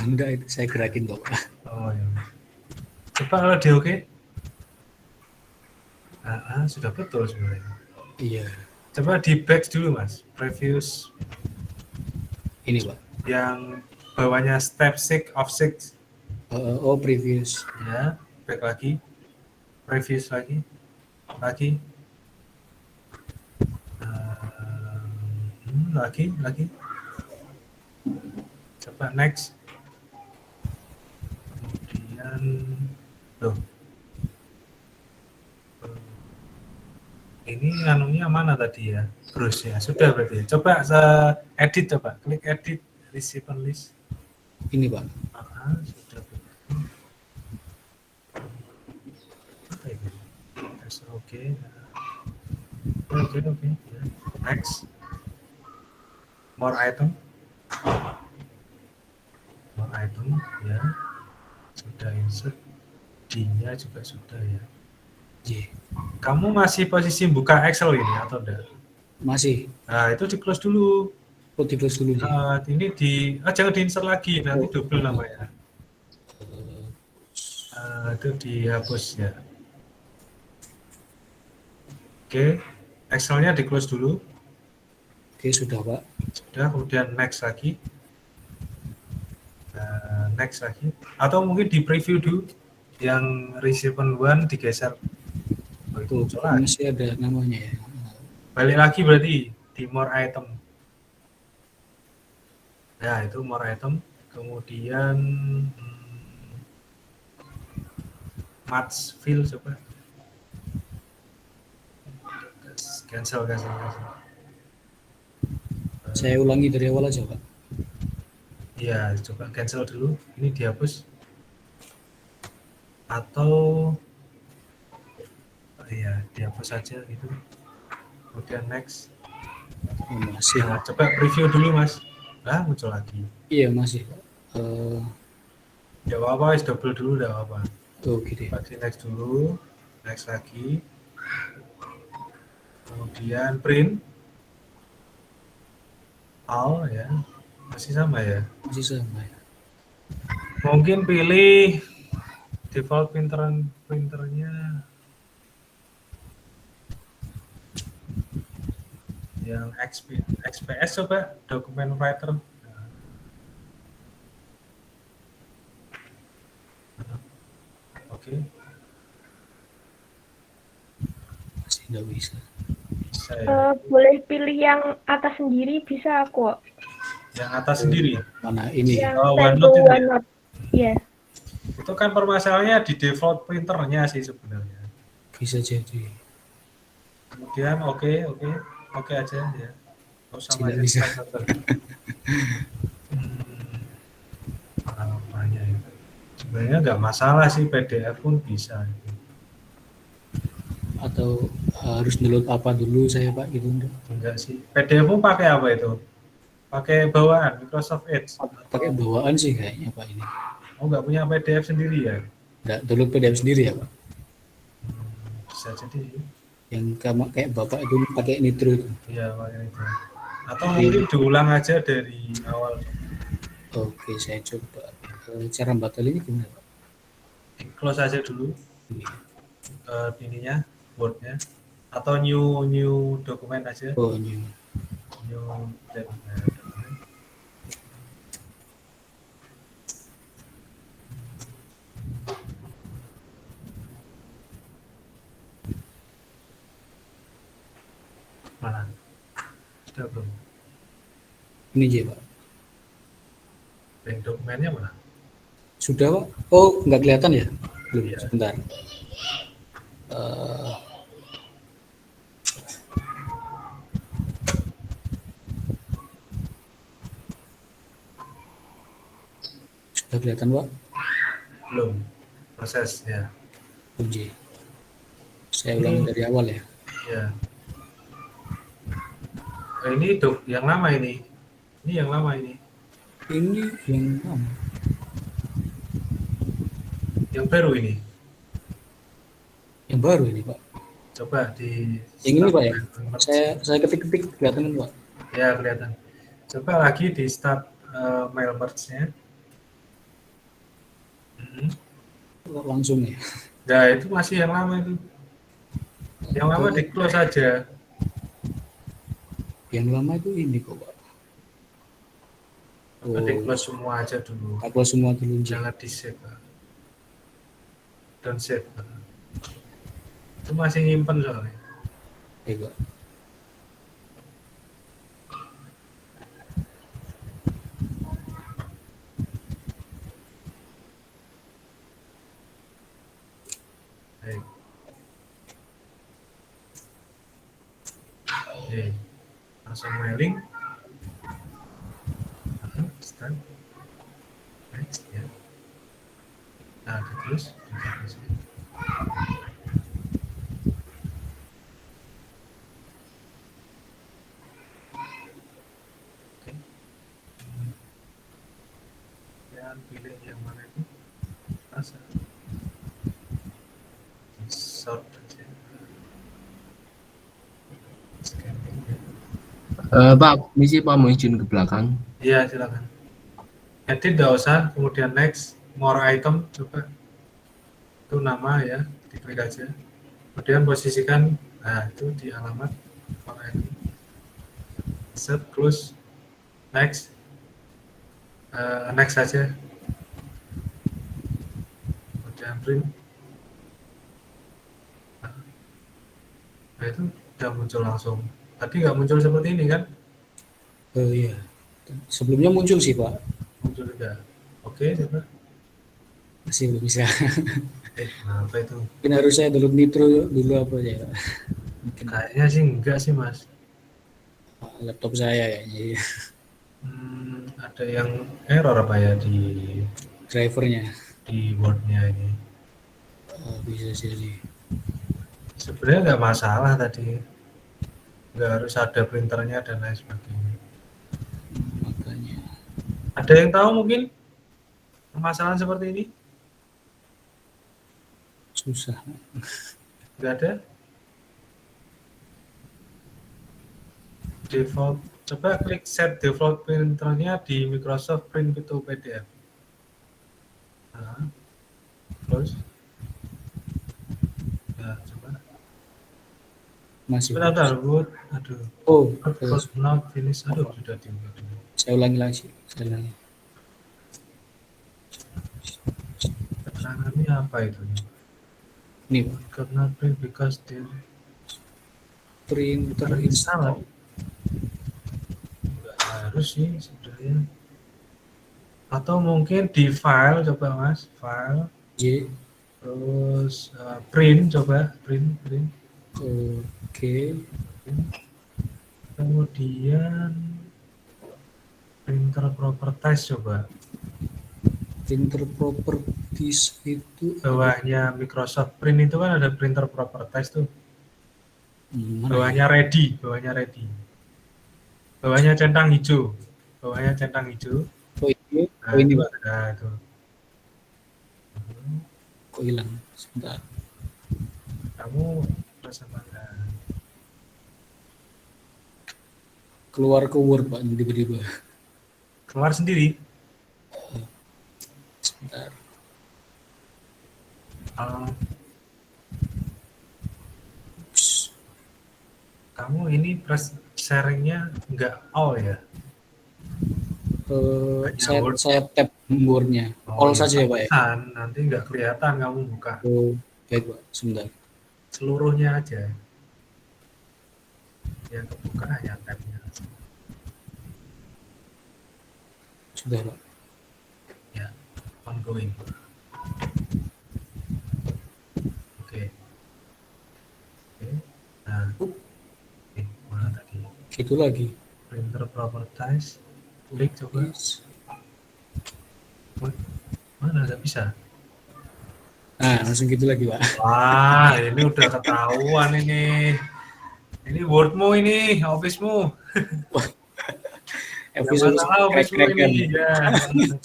Enggak, itu saya gerakin kok. Oh ya. Coba kalau di oke. Sudah betul sebenarnya. Iya. Coba di back dulu Mas. Previous. Ini Pak. Yang bawahnya step 6 of 6. Previous. Ya, back lagi. Previous lagi. Lagi. Lagi. Coba next. Kemudian ini anunya mana tadi ya? Terus ya, sudah berarti. Coba edit coba, klik edit receiver list. Ini Pak. Sudah. Oke. Next. More item. More item ya, sudah insert, D-nya juga sudah ya. J. Kamu masih posisi buka Excel ini atau enggak? Masih. Nah, itu di close dulu. Oh, di close dulu J. Ini jangan di insert lagi, nanti double namanya. Itu dihapus ya. Oke, Excel-nya di close dulu. Oke, sudah Pak. Sudah, kemudian next lagi. Next lagi. Atau mungkin di preview dulu. Yang recipient 1 digeser. Tuh, masih ada namanya ya. Balik lagi berarti di more item. Nah, itu more item. Kemudian match fill coba. Cancel. Saya ulangi dari awal aja, Pak. Iya, coba cancel dulu. Ini dihapus. Atau iya, dihapus saja gitu. Kemudian next. Masih. Nah, coba preview dulu, Mas. Nah, muncul lagi. Iya, masih. Ya apa-apa, double dulu, enggak apa-apa. Tuh, gitu ya. Di next dulu, next lagi. Kemudian print all ya, masih sama ya. Masih sama ya. Mungkin pilih default printernya yang XPS coba, document writer. Oke. Masih nggak bisa. Boleh pilih yang atas sendiri bisa kok. Yang atas sendiri. Mana ini? Yang OneNote itu ya? OneNote. Iya. Itu kan permasalahannya di default printernya sih sebenarnya. Bisa jadi. Kemudian oke aja ya. Sama Tidak aja. bisa. Apanya itu? Sebenarnya nggak masalah sih, PDF pun bisa. Atau harus download apa dulu saya Pak gitu enggak? Enggak sih. PDF pun pakai apa itu? Pakai bawaan Microsoft Edge. Pakai bawaan sih kayaknya Pak ini. Oh, nggak punya PDF sendiri ya? Nggak download PDF sendiri ya Pak? Bisa jadi. Yang kayak Bapak itu pakai Nitro itu. Iya, pakai itu. Atau mungkin diulang aja dari awal. Oke, saya coba. Cara batalinnya gimana Pak? Close aja dulu. Ininya, Word-nya. Atau new dokumen aja. Oh, new. Mana? Sudah belum? Ini aja Pak. Dokumennya mana? Sudah Pak? Oh, nggak kelihatan ya? Belum, Iya. sebentar. Sudah kelihatan Pak? Belum. Proses ya. Kunci. Saya ulangi dari awal ya. Ya. Ini yang lama ini. Ini yang lama ini. Ini yang mana? Yang baru ini. Yang baru ini Pak. Coba di. Yang ini Pak ya. Saya ketik-ketik kelihatan kan Pak? Ya, kelihatan. Coba lagi di start mail merge-nya. Langsung ya. Nah, itu masih yang lama itu. Yang lama di close saja. Yang lama itu ini kok Pak. Oh. Di close semua aja dulu. Close semua dulu. Jangan di save. Don't save. Itu masih nyimpen soalnya. Oke Pak. Baik. Oke. Langsung mailing. Start. Next ya. Nah, terus. Dan pilih yang mana itu? Rasa. Sort aja. Scanning ya. Pak, misi Pak mau izin ke belakang. Iya, silakan. Edit nggak usah, kemudian next, more item, coba. Itu nama ya, diklik aja. Kemudian posisikan, nah itu di alamat more item. Set, close, next. Next saja. Kemudian print. Nah itu udah muncul langsung. Tadi nggak muncul seperti ini kan? Iya. Sebelumnya muncul sih Pak. Muncul juga. Oke, coba. Masih belum bisa. Apa itu? Mungkin harus saya download Nitro dulu apa ya Pak. Mungkin Kayaknya sih enggak sih mas. laptop saya kayaknya. Ada yang error apa ya di Drivernya. Wordnya ini? Bisa jadi. Sebenarnya nggak masalah tadi. Nggak harus ada printernya dan lain sebagainya. Makanya. Ada yang tahu mungkin permasalahan seperti ini? Susah. Nggak ada? Default, coba klik set default printernya di Microsoft Print to PDF. Nah, terus, ya coba. Masih. Bentar, aduh. Oh, First not finish, aduh sudah dibuka dulu. saya ulangi lagi. Saya ulangi. Keterangannya apa itu? Ini Pak. Could not print because the Printer salah. install. Nggak harus sih sebenarnya. Atau mungkin di file, coba mas, file. Y. Terus print, coba print. Oke. Kemudian printer properties coba. Printer properties itu Bawahnya Microsoft Print itu kan ada printer properties tuh. mana Bawahnya ready. Bawahnya centang hijau. Oh ini, Nah, ini itu Pak. ada itu. Kok hilang? Sebentar. Kamu rasa mana? Keluar ke Word Pak tiba-tiba. Keluar sendiri. Sebentar. Kamu ini press sharingnya nggak all ya? Saya tap Word-nya. All saja ya Pak ya. Nanti nggak kelihatan kamu buka. Oh, baik Pak. Sebentar. Seluruhnya aja. Yang kebuka hanya tab-nya. Sudah Pak. Ya, ongoing. Oke. Nah, mana tadi? Gitu lagi. Printer properties. Klik coba. Mana nggak bisa? Nah, langsung gitu lagi Pak. Wah, ini udah ketahuan ini. Ini Wordmu ini, Office-mu. Episode Masalah Office-mu crack-crackan. ini ya.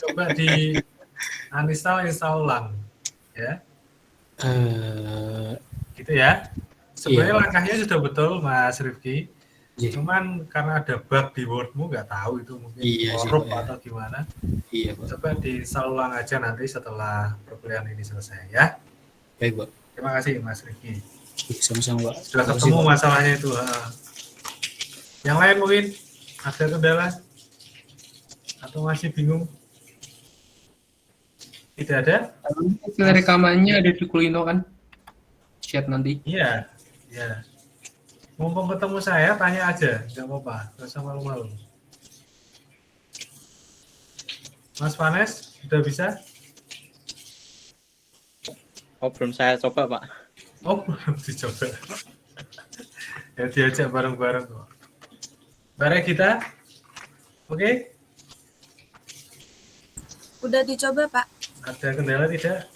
Coba di uninstall, install ulang. Ya, gitu ya. Sebenarnya Iya. langkahnya sudah betul, Mas Rifki. Iya. Cuman karena ada bug di Wordmu, nggak tahu itu mungkin Iya sih, korup Pak, ya. atau gimana. Iya Pak. Coba di-install ulang aja nanti setelah perkuliahan ini selesai ya. Baik Pak. Terima kasih Mas Rifki. Sama-sama Pak. Sudah Terima kasih, ketemu Pak. masalahnya itu. Yang lain mungkin ada kendala atau masih bingung? Tidak ada? Hasil rekamannya ada di Kulino kan? Chat nanti. Iya, iya. Mumpung ketemu saya, tanya aja, nggak apa-apa, nggak usah malu-malu. Mas Vanes, sudah bisa? Oh, belum saya coba, Pak. Oh, belum dicoba. Ya diajak bareng-bareng kok. Bareng kita? Oke? Udah dicoba, Pak. Ada kendala tidak?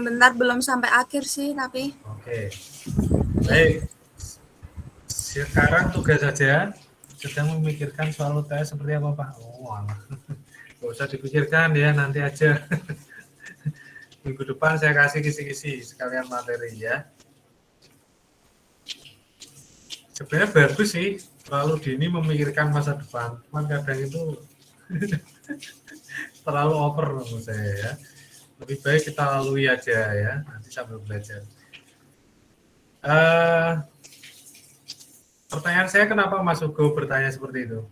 Bentar, belum sampai akhir sih, tapi Oke. Baik. Sekarang tugas saja sedang memikirkan soal UTS seperti apa, Pak? Oh, alah. Nggak usah dipikirkan ya, nanti aja. Minggu depan saya kasih kisi-kisi sekalian materi ya. Sebenarnya bagus sih, terlalu dini memikirkan masa depan. Cuman kadang itu terlalu over menurut saya ya. Lebih baik kita lalui aja ya, nanti sambil belajar. Pertanyaan saya, kenapa Mas Hugo bertanya seperti itu?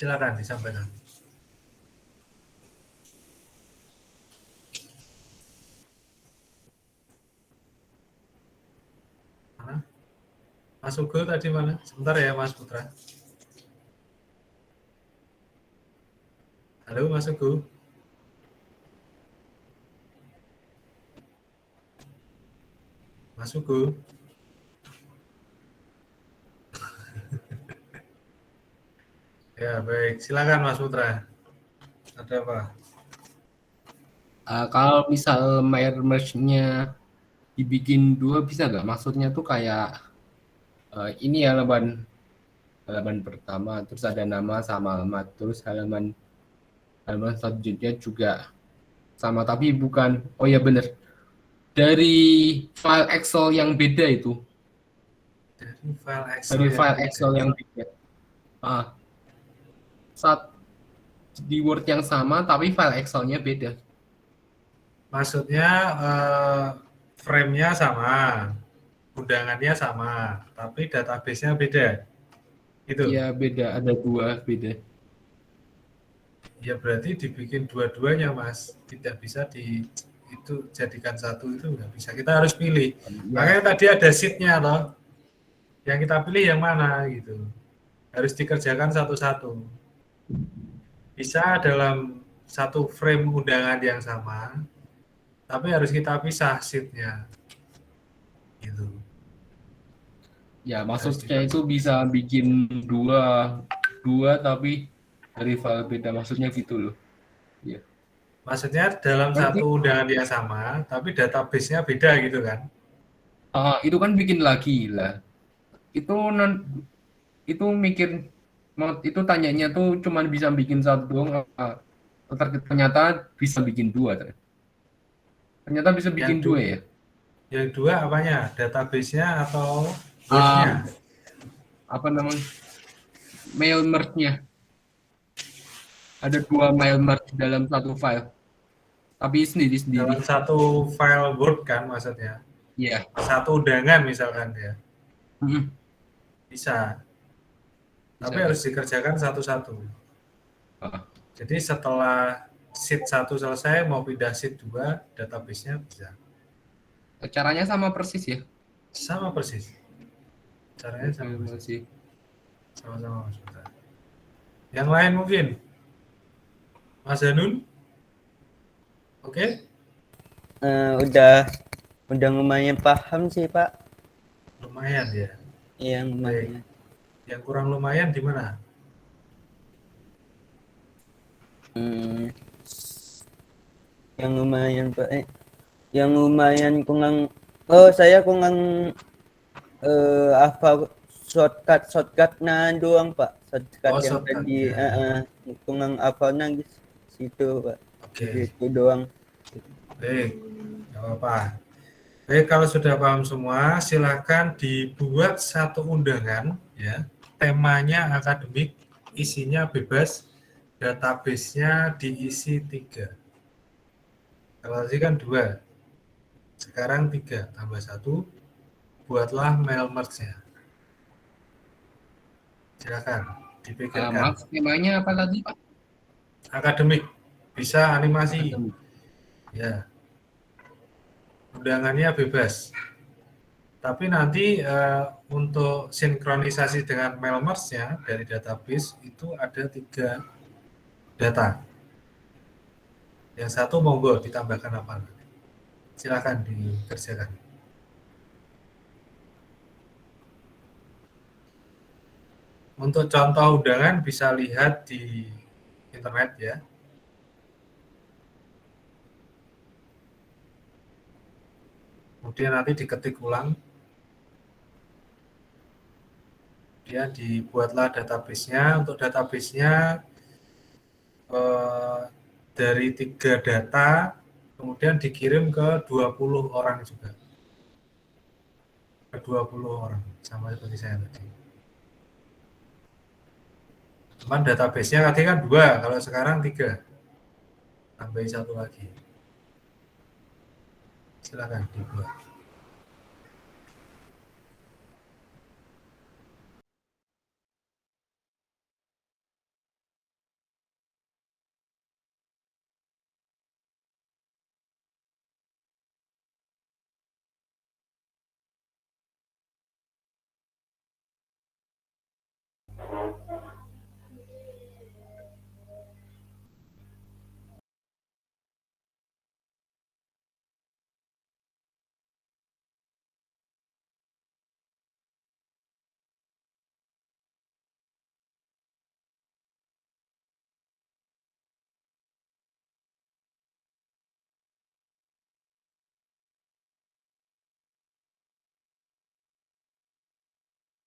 Silakan disampaikan. Mana? Mas Hugo tadi mana? Sebentar ya Mas Putra. Halo Mas Hugo. Mas Hugo. Ya baik, silakan Mas Putra. Ada apa? Kalau misal merge-nya dibikin 2 bisa nggak? Maksudnya tuh kayak ini halaman pertama, terus ada nama sama alamat, terus halaman selanjutnya juga sama, tapi bukan. Oh ya bener, dari file Excel yang beda itu. Dari file Excel yang beda. Saat di Word yang sama, tapi file Excel-nya beda. Maksudnya frame-nya sama, undangannya sama, tapi database-nya beda. Itu. Iya beda, ada 2 beda. Ya berarti dibikin dua-duanya Mas, tidak bisa itu jadikan satu, itu nggak bisa. Kita harus pilih. Makanya tadi ada sheet-nya loh. Yang kita pilih yang mana gitu. Harus dikerjakan satu-satu. Bisa dalam satu frame undangan yang sama, tapi harus kita pisah sheet-nya. Gitu. Ya, maksudnya itu bisa bikin dua tapi dari file beda, maksudnya gitu loh. Ya. Maksudnya dalam satu undangan yang sama, tapi database-nya beda gitu kan? Itu kan bikin lagi lah. Itu tanyanya tuh cuman bisa bikin satu doang. Ternyata bisa bikin 2. Ternyata bisa bikin 2 ya. Yang 2 apanya? Database-nya atau apa namanya? Mail merge-nya. Ada 2 mail merge dalam satu file. Tapi sendiri-sendiri. Dalam satu file Word kan maksudnya? Iya. Satu undangan misalkan ya. Bisa. Tapi Bisa, harus dikerjakan satu-satu. Jadi setelah sheet 1 selesai, mau pindah sheet 2, database-nya bisa. Caranya sama persis ya? Sama persis. Caranya sama persis. Sama-sama Mas Putra. Yang lain mungkin? Mas Hanun? Oke? Udah lumayan paham sih Pak. Lumayan ya? Iya lumayan. Yang kurang lumayan di mana? Yang lumayan Pak. Yang lumayan kurang. Saya kurang apa shortcut-nya doang Pak. Shortcut yang tadi kurang apanya gitu Pak. Oke. Itu doang. Baik, nggak apa-apa. Baik, kalau sudah paham semua, silakan dibuat satu undangan ya. Temanya akademik, isinya bebas, database-nya diisi 3. Kalau tadi kan 2, sekarang 3 tambah 1, buatlah mail merge-nya. Silakan dipikirkan. Temanya apa tadi Pak? Akademik, bisa animasi. Ya. Undangannya bebas. Tapi nanti untuk sinkronisasi dengan mail merge-nya dari database itu ada 3 data. Yang satu monggo ditambahkan apa? Silakan dikerjakan. Untuk contoh undangan bisa lihat di internet ya. Kemudian nanti diketik ulang Kemudian dibuatlah database-nya. Untuk database-nya dari 3 data, kemudian dikirim ke 20 orang juga. Ke 20 orang, sama seperti saya tadi. Cuman database-nya tadi kan 2, kalau sekarang 3. Tambahin 1 lagi. Silakan dibuat.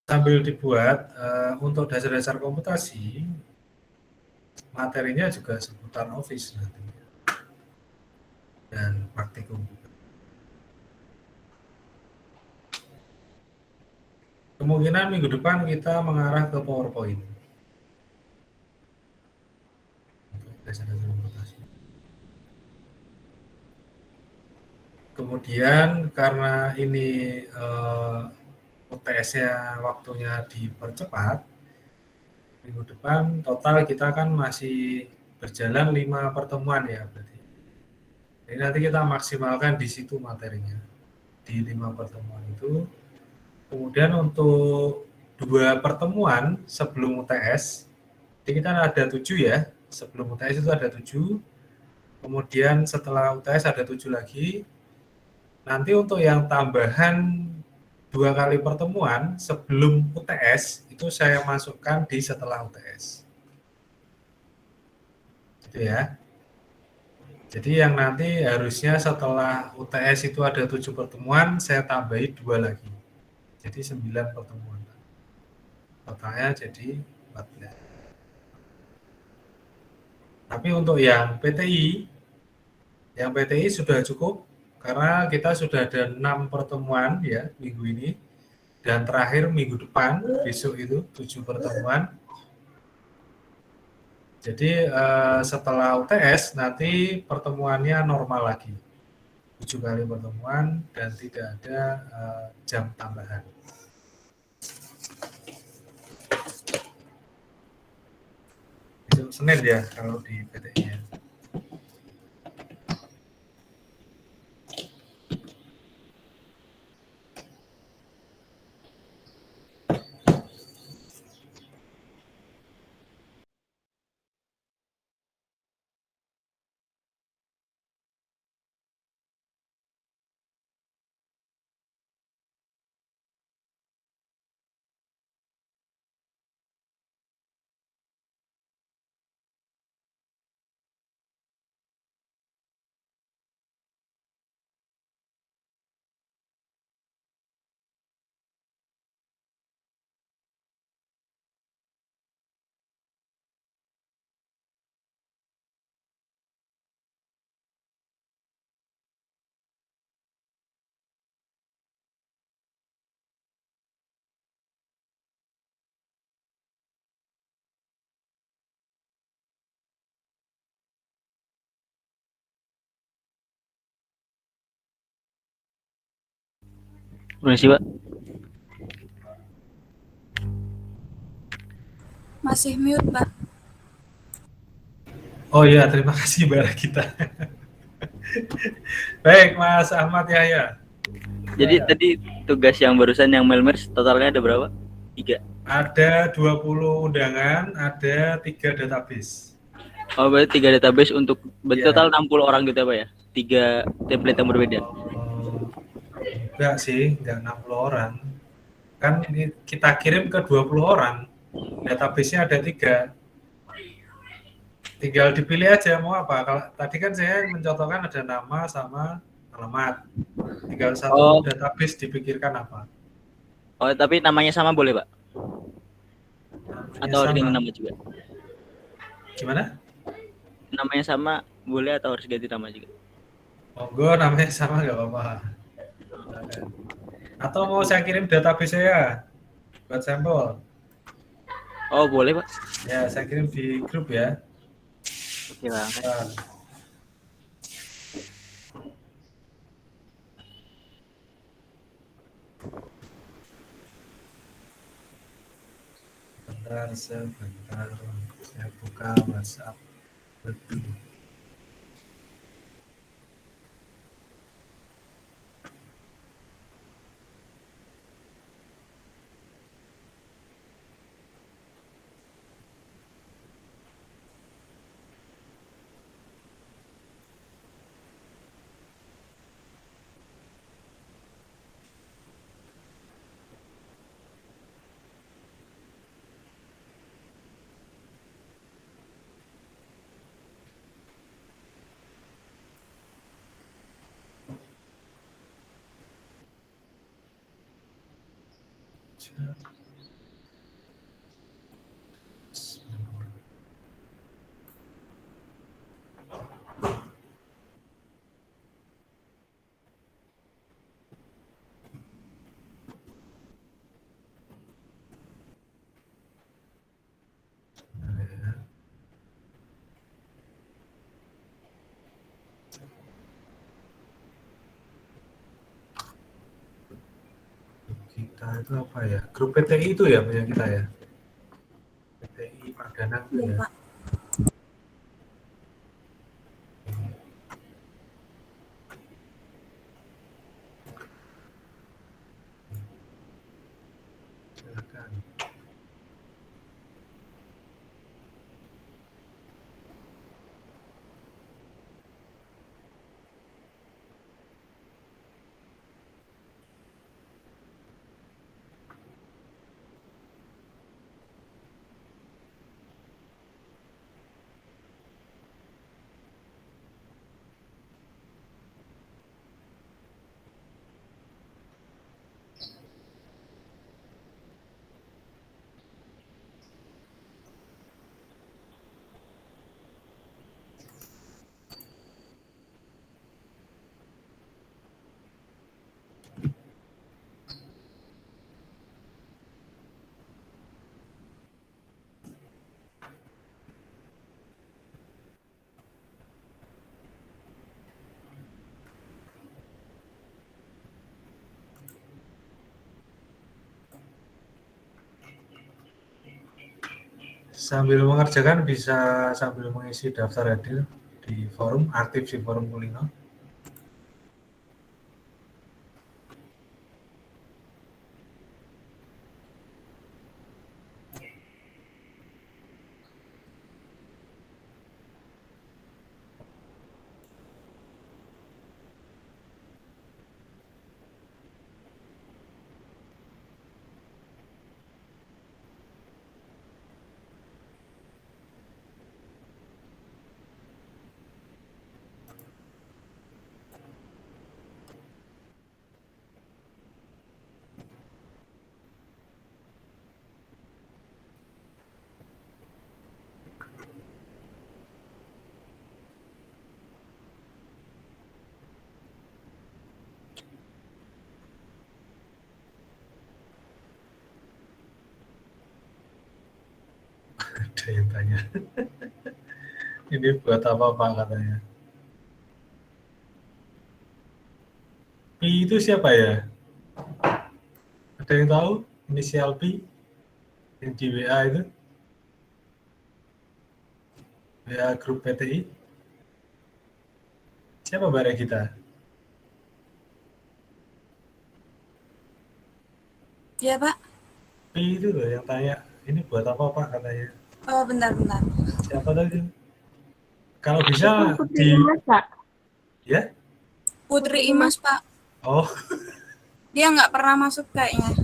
Sambil dibuat, untuk dasar-dasar komputasi, materinya juga seputar Office nantinya. Dan praktikum juga. Kemungkinan minggu depan kita mengarah ke PowerPoint. Untuk dasar-dasar komputasi. Kemudian karena ini UTS-nya waktunya dipercepat, minggu depan total kita kan masih berjalan 5 pertemuan ya berarti. Jadi nanti kita maksimalkan di situ materinya, di 5 pertemuan itu. Kemudian untuk 2 pertemuan sebelum UTS, jadi kita ada 7 ya, sebelum UTS itu ada 7, kemudian setelah UTS ada 7 lagi. Nanti untuk yang tambahan 2 kali pertemuan sebelum UTS itu saya masukkan di setelah UTS. Gitu ya. Jadi yang nanti harusnya setelah UTS itu ada 7 pertemuan, saya tambahi 2 lagi. Jadi 9 pertemuan. Totalnya jadi 14. Tapi untuk yang PTI sudah cukup. Karena kita sudah ada 6 pertemuan ya minggu ini, dan terakhir minggu depan, besok itu 7 pertemuan. Jadi setelah UTS nanti pertemuannya normal lagi, 7 kali pertemuan dan tidak ada jam tambahan. Besok Senin ya kalau di PTI-nya. Permisi, Pak. Masih mute, Pak. Oh iya, terima kasih Mbak Ragita. Baik, Mas Ahmad Yahya. Jadi tadi tugas yang barusan yang Melmers totalnya ada berapa? 3. Ada 20 undangan, ada 3 database. Oh, berarti 3 database untuk Iya. total 60 orang gitu ya, Pak ya? 3 template yang berbeda. Enggak sih, enggak 60 orang. Kan kita kirim ke 20 orang. Database-nya ada 3. Tinggal dipilih aja mau apa. Kalau tadi kan saya mencontohkan ada nama sama alamat. Tinggal satu database dipikirkan apa. Oh, tapi namanya sama boleh, Pak? Atau harus ganti nama juga? Gimana? Namanya sama boleh atau harus ganti nama juga? Monggo namanya sama nggak apa-apa. Atau mau saya kirim database saya buat sampel? Oh boleh Pak. Ya, saya kirim di grup ya. Oke Bang. Nah. Sebentar, saya buka WhatsApp. Kita itu apa ya? Grup PTI itu ya punya kita ya? PTI Pardana itu ya? Pak. Silakan. Sambil mengerjakan bisa sambil mengisi daftar hadir di forum, aktif di forum Kulino. Ada yang tanya. Ini buat apa Pak katanya? P itu siapa ya? Ada yang tahu inisial P yang di WA itu? WA grup PTI? Siapa Mbak Regita? Iya Pak. P itu loh yang tanya, ini buat apa Pak katanya? Oh bentar. Siapa tadi? Kalau bisa Putri di... Imas, Pak. Ya? Putri Imas Pak. Oh. Dia nggak pernah masuk kayaknya.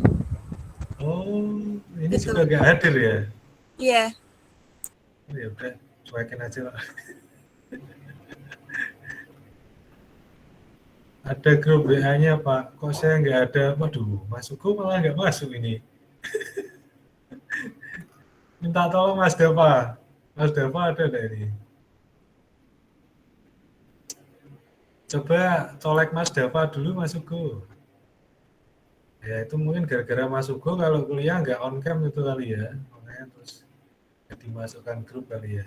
Oh, ini Betul. juga nggak hadir ya? Iya. Oh, ya udah, cuekin aja Pak. Ada grup WA-nya Pak, kok saya nggak ada? Waduh, masukku malah nggak masuk ini. Minta tolong Mas Deva. Mas Deva ada nggak ini? Coba colek Mas Deva dulu, Mas Ugo. Ya itu mungkin gara-gara Mas Ugo kalau kuliah nggak on cam itu kali ya. Makanya terus dimasukkan grup kali ya.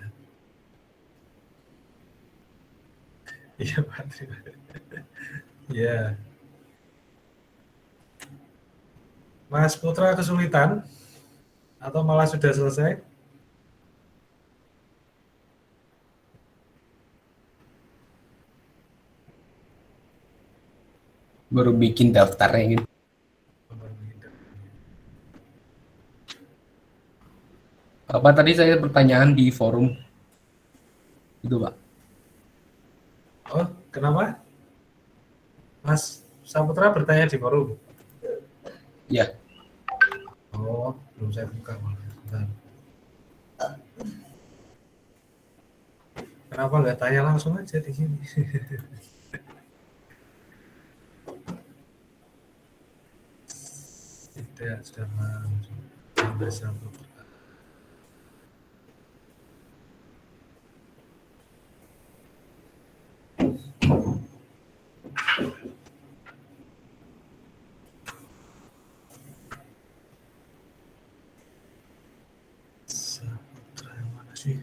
Iya Pak. Iya. Mas Putra kesulitan? Atau malah sudah selesai? Baru bikin daftarnya gitu. Apa tadi saya pertanyaan di forum? Itu Pak. Oh, kenapa? Mas Saputra bertanya di forum? Ya. Oh, belum saya buka malah. Bentar. Kenapa nggak tanya langsung aja di sini? Tidak, sudah langsung. Sampai Saputra. Saputra yang mana sih?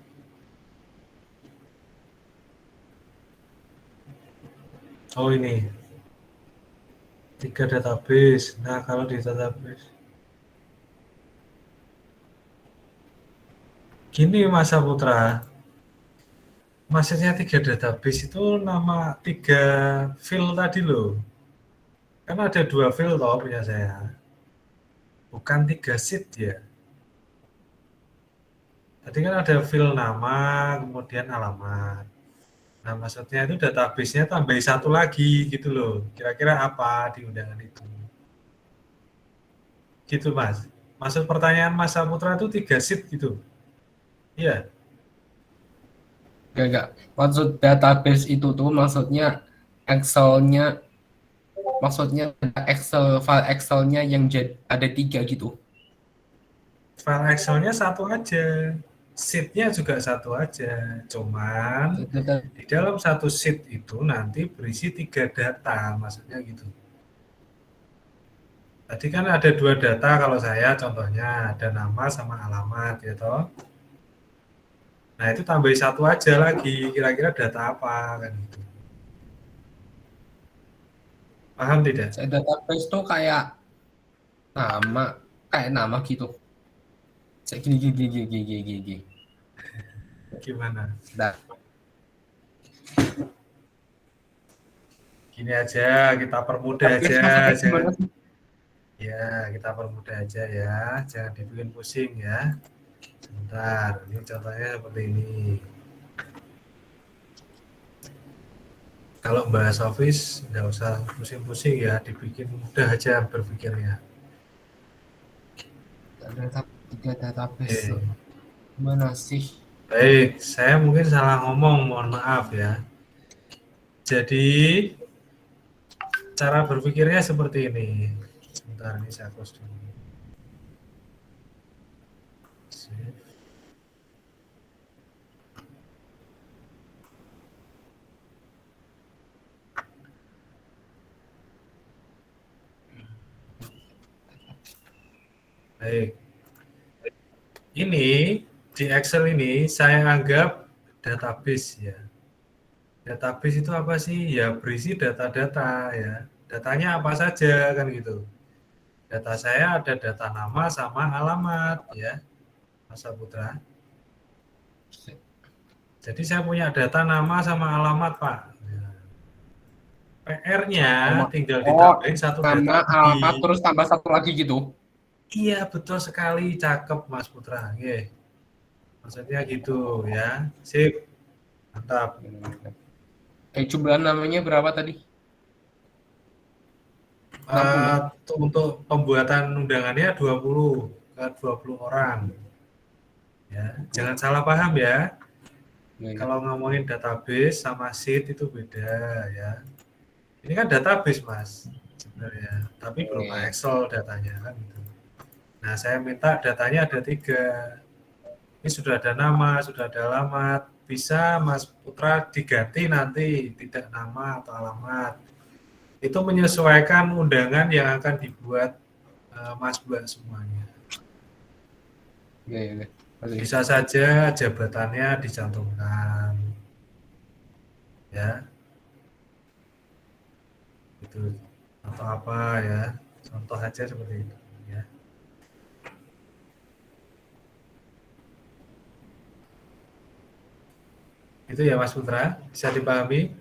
Oh ini 3 database. Nah kalau di database gini Mas Saputra, maksudnya 3 database itu nama 3 file tadi loh. Kan ada 2 file toh punya saya, bukan 3 sheet ya. Tadi kan ada file nama, kemudian alamat. Nah, maksudnya itu database-nya tambahi 1 lagi gitu loh. Kira-kira apa di undangan itu? Gitu, Mas. Maksud pertanyaan Mas Saputra itu 3 sheet gitu. Iya. Enggak. Maksud database itu tuh maksudnya Excel-nya, maksudnya file Excel-nya yang ada 3 gitu. File Excel-nya 1 aja. Sheet-nya juga 1 aja. Cuman di dalam 1 sheet itu nanti berisi 3 data, maksudnya gitu. Tadi kan ada 2 data kalau saya contohnya, ada nama sama alamat ya toh. Nah itu tambahin 1 aja lagi, kira-kira data apa kan gitu. Paham tidak? Database tuh kayak nama gitu. Saya gini. Gimana? Nah. Gini aja, kita permudah aja. Ya, kita permudah aja ya. Jangan dibikin pusing ya. Sebentar, ini contohnya seperti ini. Kalau bahas Office, nggak usah pusing-pusing ya. Dibikin mudah aja berpikirnya. Ada 3 database. Mana sih? Baik, saya mungkin salah ngomong, mohon maaf ya. Jadi, cara berpikirnya seperti ini. Sebentar, ini saya close dulu. Baik. Ini di Excel ini saya anggap database ya. Database itu apa sih? Ya berisi data-data ya. Datanya apa saja kan gitu. Data saya ada data nama sama alamat ya, Mas Saputra. Jadi saya punya data nama sama alamat Pak. PR-nya tinggal ditambahin 1 data nama, alamat terus tambah 1 lagi gitu. Iya betul sekali, cakep Mas Putra. Oke. Maksudnya gitu ya. Sip. Mantap. Jumlah namanya berapa tadi? Untuk pembuatan undangannya 20 ke 20 orang. Ya, jangan salah paham ya. Kalau ngomongin database sama sheet itu beda ya. Ini kan database Mas sebenarnya, tapi berupa Excel datanya kan gitu. Nah, saya minta datanya ada 3. Ini sudah ada nama, sudah ada alamat. Bisa Mas Putra diganti nanti tidak nama atau alamat. Itu menyesuaikan undangan yang akan dibuat Mas Mbak semuanya. Oke. Bisa saja jabatannya dicantumkan. Ya. Itu atau apa ya. Contoh aja seperti itu ya. Itu ya Mas Putra, bisa dipahami?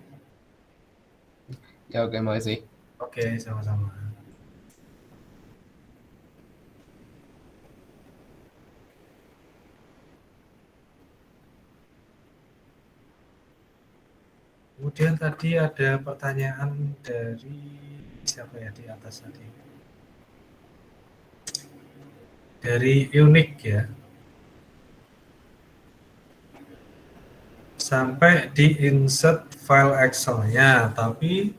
Ya, oke, makasih. Oke, sama-sama. Kemudian tadi ada pertanyaan dari siapa ya di atas tadi? Dari Unik ya. Sampai di insert file Excel-nya, tapi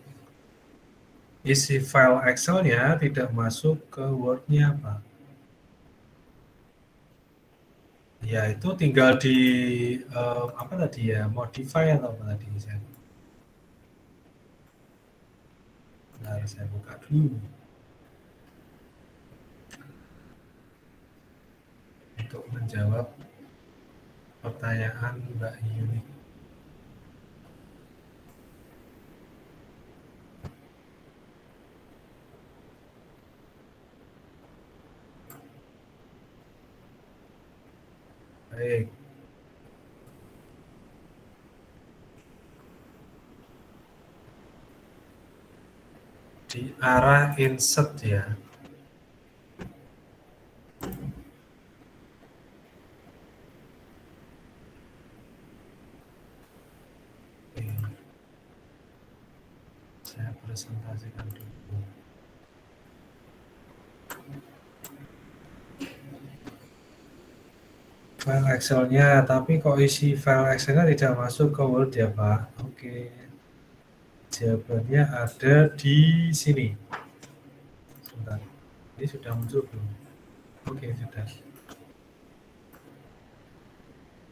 isi file Excel-nya tidak masuk ke Word-nya, Pak. Ya, itu tinggal di apa tadi ya, modify atau apa tadi? Bentar, saya buka dulu. Untuk menjawab pertanyaan Mbak Yuni. Baik. Di arah insert ya. Saya presentasikan dulu. File Excel-nya, tapi kok isi file Excel-nya tidak masuk ke Word ya Pak? Oke. Jawabannya ada di sini. Sebentar. Ini sudah muncul belum? Oke, sudah.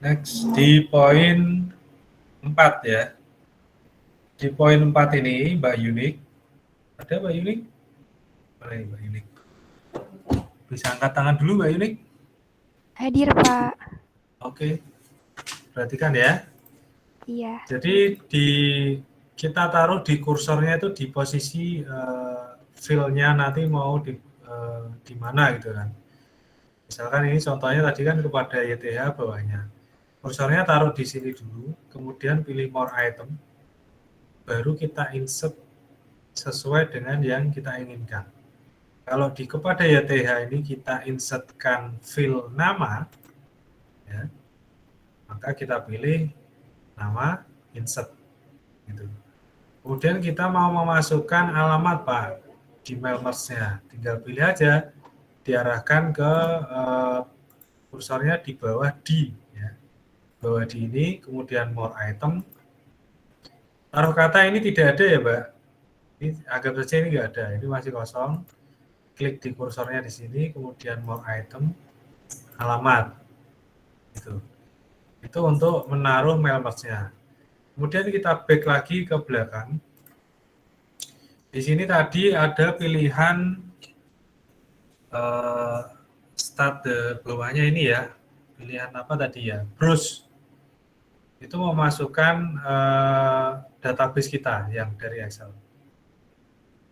Next, di poin 4 ya. Di poin 4 ini, Mbak Yunik. Ada Mbak Yunik? Mana ini Mbak Yunik? Bisa angkat tangan dulu Mbak Yunik? Hadir, Pak. Oke. Perhatikan ya. Iya. Jadi kita taruh di kursornya itu di posisi fill-nya nanti mau di mana gitu kan. Misalkan ini contohnya tadi kan kepada YTH bawahnya. Kursornya taruh di sini dulu, kemudian pilih more item, baru kita insert sesuai dengan yang kita inginkan. Kalau di kepada YTH ini kita insertkan fill nama, ya, maka kita pilih nama insert. Gitu. Kemudian kita mau memasukkan alamat Pak di mail merge-nya, tinggal pilih aja, diarahkan ke kursornya di bawah di, ya. Bawah di ini, kemudian more item. Taruh kata ini tidak ada ya Mbak, ini anggap saja ini nggak ada, ini masih kosong. Klik di kursornya di sini, kemudian more item, alamat. Itu untuk menaruh mail merge-nya. Kemudian kita back lagi ke belakang. Di sini tadi ada pilihan start bawahnya ini ya. Pilihan apa tadi ya? Browse. Itu memasukkan database kita yang dari Excel.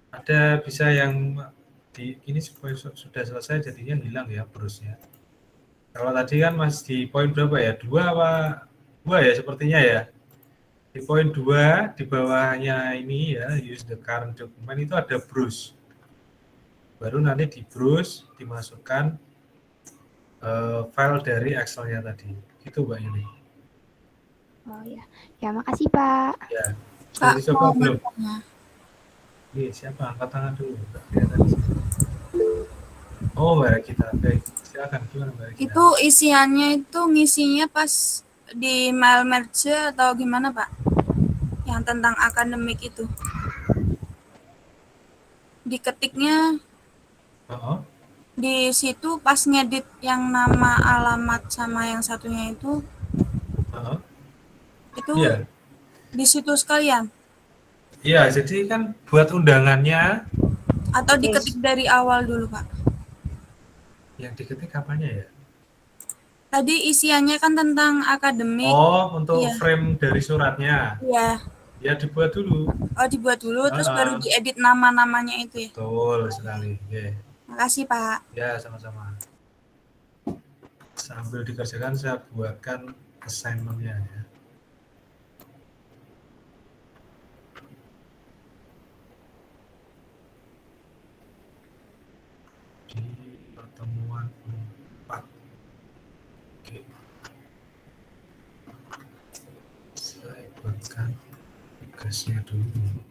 Ada bisa yang ini sudah selesai jadinya hilang ya browse-nya. Kalau tadi kan masih di poin berapa ya? 2 ya sepertinya ya. Di poin 2 di bawahnya ini ya, use the current document itu ada browse. Baru nanti di browse dimasukkan file dari Excel-nya tadi. Gitu Mbak Yuni. Oh ya. Ya, makasih Pak. Ya. Kak, Coba belum? bertanya. Iya, siapa? Angkat tangan dulu. Oh, Mbak kita. Baik, silakan. Gimana Mbak Regina? Itu isiannya itu ngisinya pas di mail merge atau gimana Pak? Yang tentang akademik itu. Diketiknya Di situ pas ngedit yang nama, alamat sama yang satunya itu Iya. di situ sekalian Iya, jadi kan buat undangannya atau itu diketik dari awal dulu, Pak? yang diketik apanya ya? Tadi isiannya kan tentang akademik. Oh, untuk Iya. frame dari suratnya. Iya. Ya dibuat dulu. Oh, dibuat dulu terus baru diedit nama-namanya itu ya. Betul sekali. Oke. Makasih, Pak. Ya, sama-sama. Sambil dikerjakan saya buatkan assignment-nya ya. Di pertemuan 4. Oke. Saya buatkan tugasnya dulu.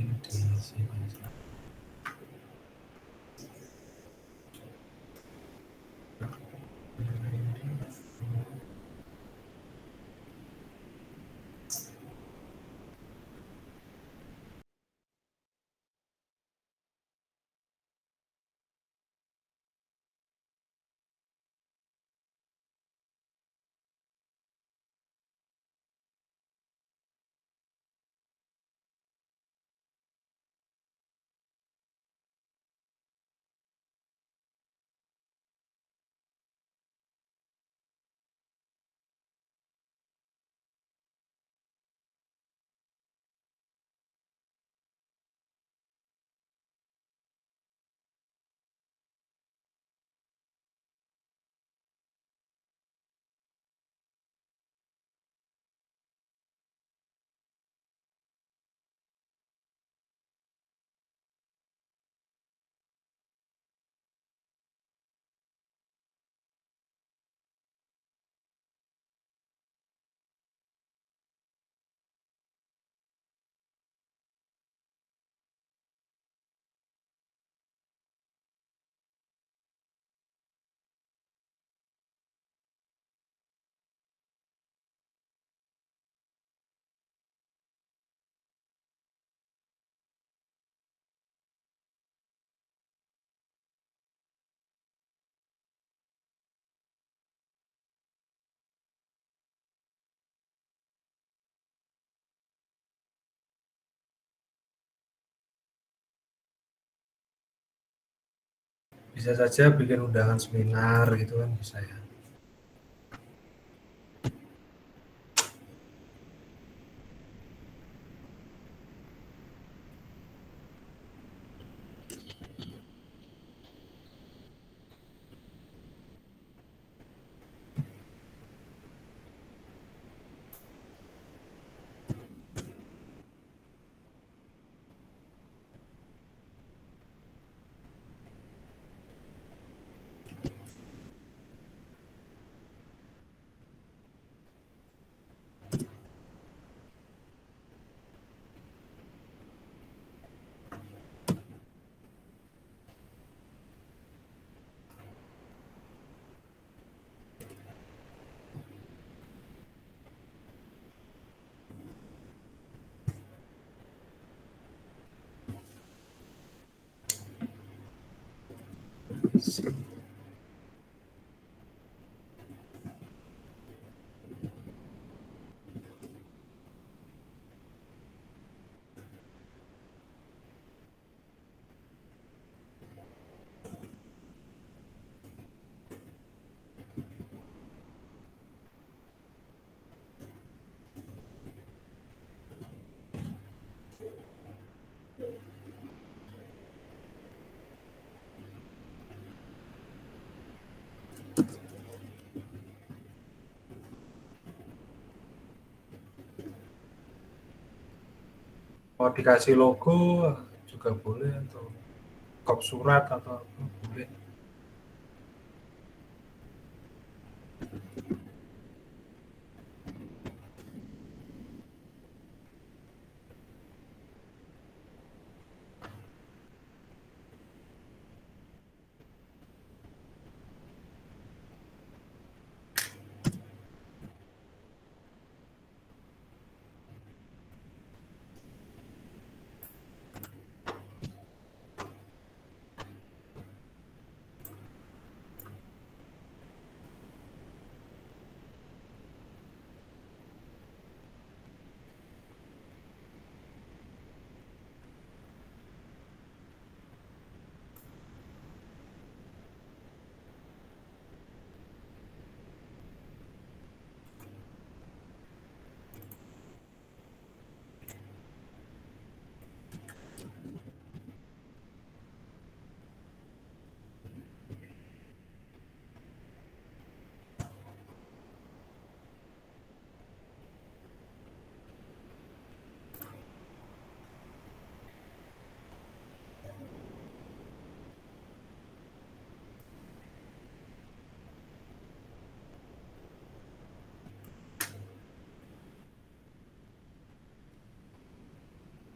Di sini. Bisa saja bikin undangan seminar gitu kan bisa ya. Mau dikasih logo juga boleh atau kop surat atau apa boleh.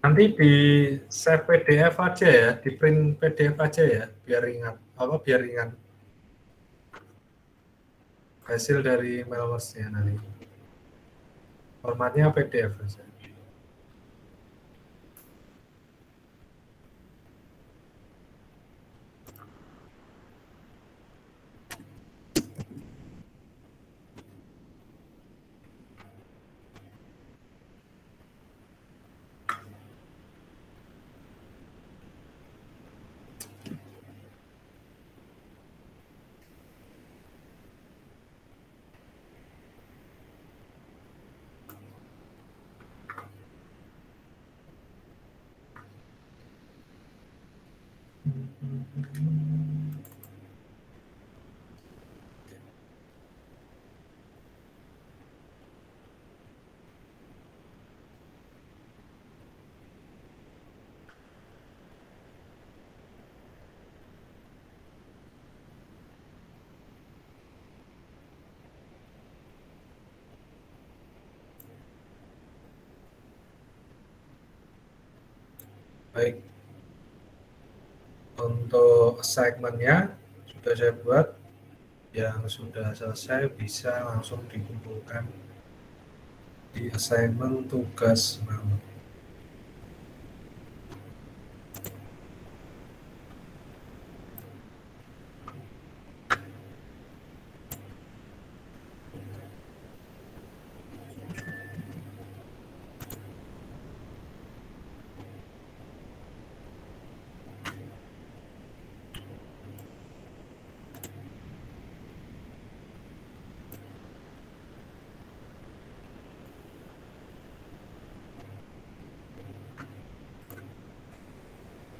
Nanti di save PDF aja ya, di print PDF aja ya, biar ingat biar ingat hasil dari Mailmerge-nya nanti. Formatnya PDF aja. Baik, untuk assignment-nya sudah saya buat. Yang sudah selesai bisa langsung dikumpulkan di assignment tugas malam.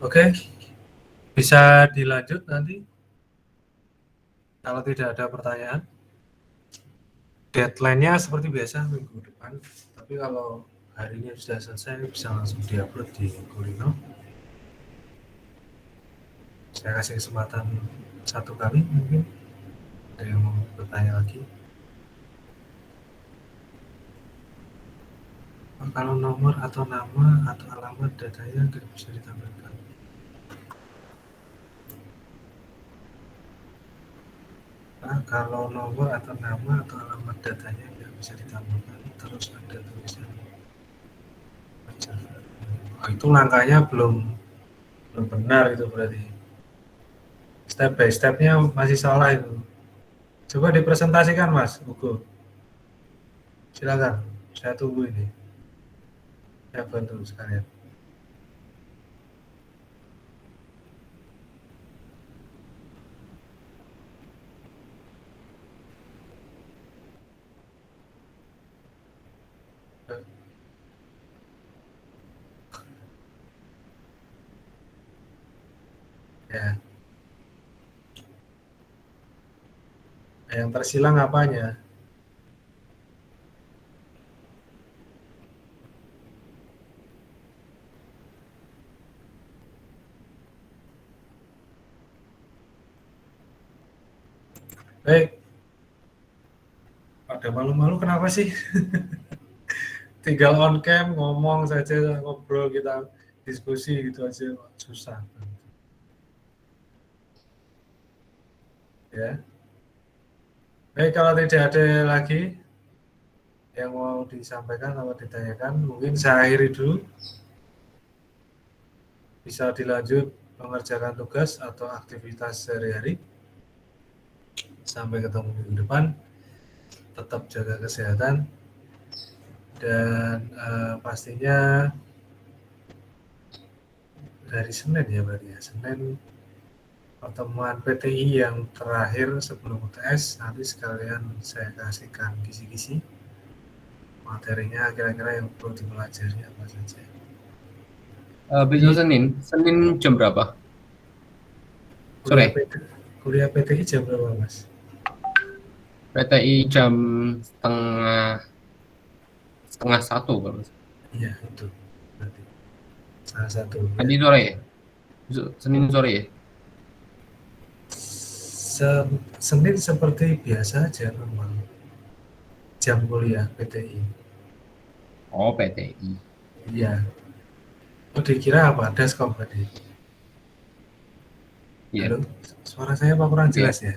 Oke, bisa dilanjut nanti kalau tidak ada pertanyaan. Deadline-nya seperti biasa minggu depan, tapi kalau hari ini sudah selesai bisa langsung diupload di Kulino. Saya kasih kesempatan satu kali mungkin. Ada yang mau bertanya lagi? Kalau nomor atau nama atau alamat datanya nggak bisa ditambahkan. Kalau nomor atau nama atau alamat datanya nggak bisa ditambahkan, terus ada tulisan. Itu langkahnya belum benar itu berarti. Step by step-nya masih salah itu. Coba dipresentasikan Mas Hugo. Silakan, saya tunggu ini. Saya bantu sekalian. Ya. Yang tersilang apanya? Baik. Pada malu-malu kenapa sih? Tinggal on cam ngomong saja, ngobrol, kita diskusi gitu aja, susah. Ya. Baik, kalau tidak ada lagi yang mau disampaikan atau ditanyakan, mungkin saya akhiri dulu. Bisa dilanjut mengerjakan tugas atau aktivitas sehari-hari. Sampai ketemu minggu depan. Tetap jaga kesehatan. Dan pastinya dari Senin ya berarti ya. Senin pertemuan PTI yang terakhir sebelum UTS, nanti sekalian saya kasihkan kisi-kisi materinya kira-kira yang perlu dipelajari apa saja. Besok Senin jam berapa? Sore. Kuliah PTI jam berapa Mas? PTI jam setengah satu kalau. Iya itu berarti salah satu. Nanti sore ya? Senin sore ya? Senin seperti biasa aja normal. Jam kuliah PTI. Oh PTI. Iya. Oh, dikira apa? Desktop tadi. Iya. Halo, suara saya apa kurang jelas ya?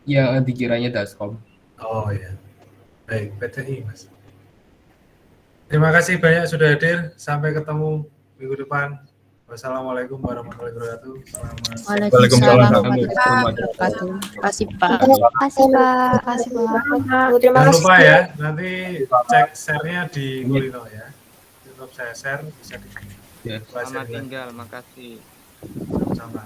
Ya, dikiranya Daskom. Oh ya, baik, PTI Mas. Terima kasih banyak sudah hadir. Sampai ketemu minggu depan. Wassalamualaikum warahmatullahi wabarakatuh. Selamat. Waalaikumsalam warahmatullahi wabarakatuh. Terima kasih Pak. Terima kasih Pak. Terima kasih Pak. Terima Jangan kasih. lupa ya, nanti cek share-nya di Kulino ya. Cukup saya share, bisa di Ya. pelajari lagi. tinggal, makasih. Sama-sama.